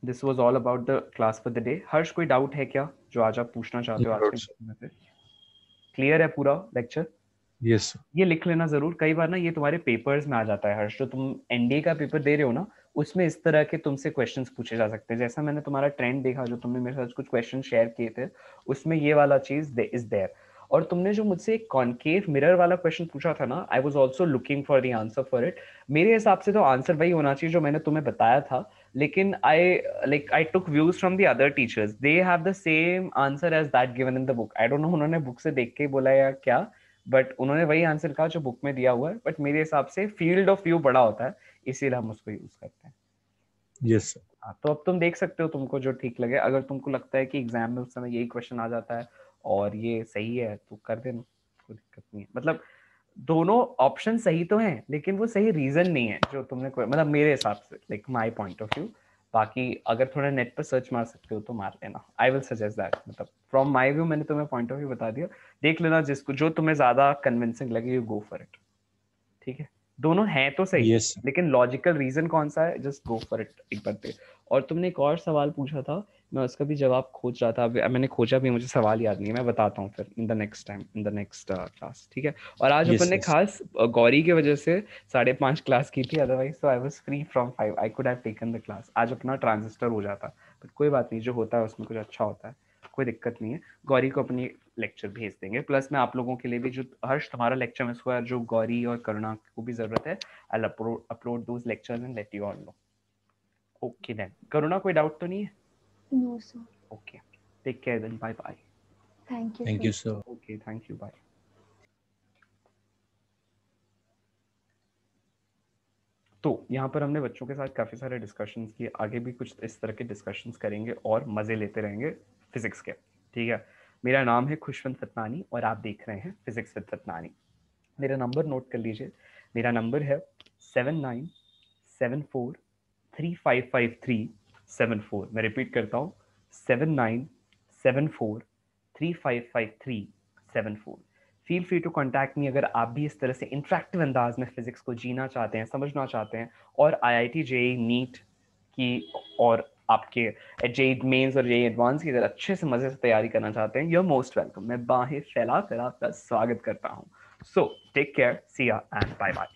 this was all about the class for the day. Harsh, कोई डाउट है क्या जो आज आप पूछना चाहते हो आज के में से? क्लियर है पूरा लेक्चर? यस। ये लिख लेना जरूर, कई बार ना ये तुम्हारे पेपर्स में आ जाता है हर्ष, जो तुम एनडीए का पेपर दे रहे हो ना, उसमें इस तरह के तुमसे क्वेश्चंस पूछे जा सकते हैं। जैसा मैंने तुम्हारा ट्रेंड देखा, जो तुमने मेरे साथ कुछ क्वेश्चन शेयर किए थे, उसमें ये वाला चीज इज देयर। और तुमने जो मुझसे कॉन्केव मिरर वाला क्वेश्चन पूछा था ना, I was also looking for the answer for it. मेरे हिसाब से तो आंसर वही होना चाहिए जो मैंने तुम्हें बताया था, लेकिन I took views from the other teachers, they have the same answer as that given in the book. I don't know उन्होंने बुक से देख के बोला या क्या, बट उन्होंने वही आंसर कहा जो बुक में दिया हुआ है। बट मेरे हिसाब से फील्ड ऑफ व्यू बड़ा होता है, इसीलिए हम उसको यूज करते हैं। यस। हाँ, तो अब तुम देख सकते हो तुमको जो ठीक लगे। अगर तुमको लगता है कि एग्जाम में उस समय यही क्वेश्चन आ जाता है और ये सही है तो कर देना, कोई दिक्कत नहीं है। मतलब दोनों ऑप्शन सही तो हैं, लेकिन वो सही रीजन नहीं है जो तुमने मतलब मेरे हिसाब से, like my point of view. बाकी अगर थोड़ा नेट पर सर्च मार सकते हो तो मार लेना, आई विल सजेस्ट दैट। मतलब फ्रॉम माय व्यू मैंने तुम्हें पॉइंट ऑफ व्यू बता दिया, देख लेना जिसको जो तुम्हें ज्यादा कन्विंसिंग लगे, यू गो फॉर इट। ठीक है, दोनों हैं तो सही, यस। लेकिन लॉजिकल रीजन कौन सा है, जस्ट गो फॉर इट एक बार पे। और तुमने एक और सवाल पूछा था, मैं उसका भी जवाब खोज रहा था, मैंने खोजा भी, मुझे सवाल याद नहीं है, मैं बताता हूँ फिर in the next time, in the next class. ठीक है, और आज अपन यस। ने यस। खास गौरी की वजह से 5:30 क्लास की थी, अदरवाइज तो I was free from 5, I could have taken the class. आज अपना ट्रांजिस्टर हो जाता, बट कोई बात नहीं, जो होता है उसमें कुछ अच्छा होता है, कोई दिक्कत नहीं है। गौरी को अपनी लेक्चर भेज देंगे, प्लस मैं आप लोगों के लिए भी, जो हर्ष तुम्हारा लेक्चर मिस हुआ है, जो गौरी और करुणा को भी जरूरत है, I'll upload those lectures and let you all know. Okay then. Karuna, कोई डाउट तो नहीं है? No, sir. Okay. Take care then. Bye bye. Thank you, thank sir. You sir. Okay. Thank you. Bye. तो यहाँ पर हमने बच्चों के साथ काफ़ी सारे डिस्कशंस किए, आगे भी कुछ इस तरह के डिस्कशंस करेंगे और मज़े लेते रहेंगे फिजिक्स के। ठीक है, मेरा नाम है खुशवंत फतनानी और आप देख रहे हैं फिजिक्स विद फतनानी। मेरा नंबर नोट कर लीजिए, मेरा नंबर है 7974355374। मैं रिपीट करता हूँ, 7974355374। Feel free to contact me अगर आप भी इस तरह से इंटरेक्टिव अंदाज में फिजिक्स को जीना चाहते हैं, समझना चाहते हैं, और IIT JEE नीट की और आपके जेई मेंस और जेई एडवांस की अगर अच्छे से मजे से तैयारी करना चाहते हैं, यू आर मोस्ट वेलकम। मैं बाहें फैला कर आपका स्वागत करता हूँ। सो टेक केयर, सी या एंड बाय बाय।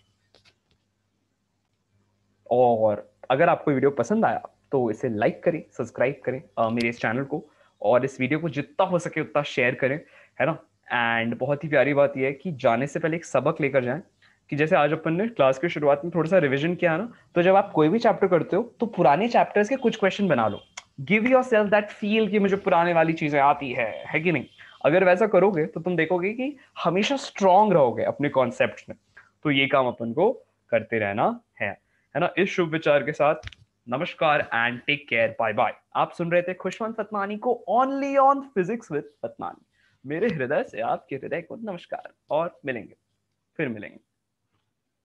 और अगर आपको वीडियो पसंद आया तो इसे लाइक करें, सब्सक्राइब करें मेरे इस चैनल को, और इस वीडियो को जितना हो सके उतना शेयर करें, है ना। एंड बहुत ही प्यारी बात यह है कि जाने से पहले एक सबक लेकर जाएं, कि जैसे आज अपन ने क्लास की शुरुआत में थोड़ा सा रिवीजन किया ना, तो जब आप कोई भी चैप्टर करते हो तो पुराने चैप्टर्स के कुछ क्वेश्चन बना लो। Give yourself that feel कि मुझे पुराने वाली चीजें आती है कि नहीं। अगर वैसा करोगे तो तुम देखोगे कि हमेशा स्ट्रांग रहोगे अपने कॉन्सेप्ट में। तो ये काम अपन को करते रहना है ना। इस शुभ विचार के साथ नमस्कार and take care, bye bye. आप सुन रहे थे खुशवंत फतनानी को only on physics with Fatnani. मेरे हृदय से आपके हृदय को नमस्कार, और मिलेंगे, फिर मिलेंगे।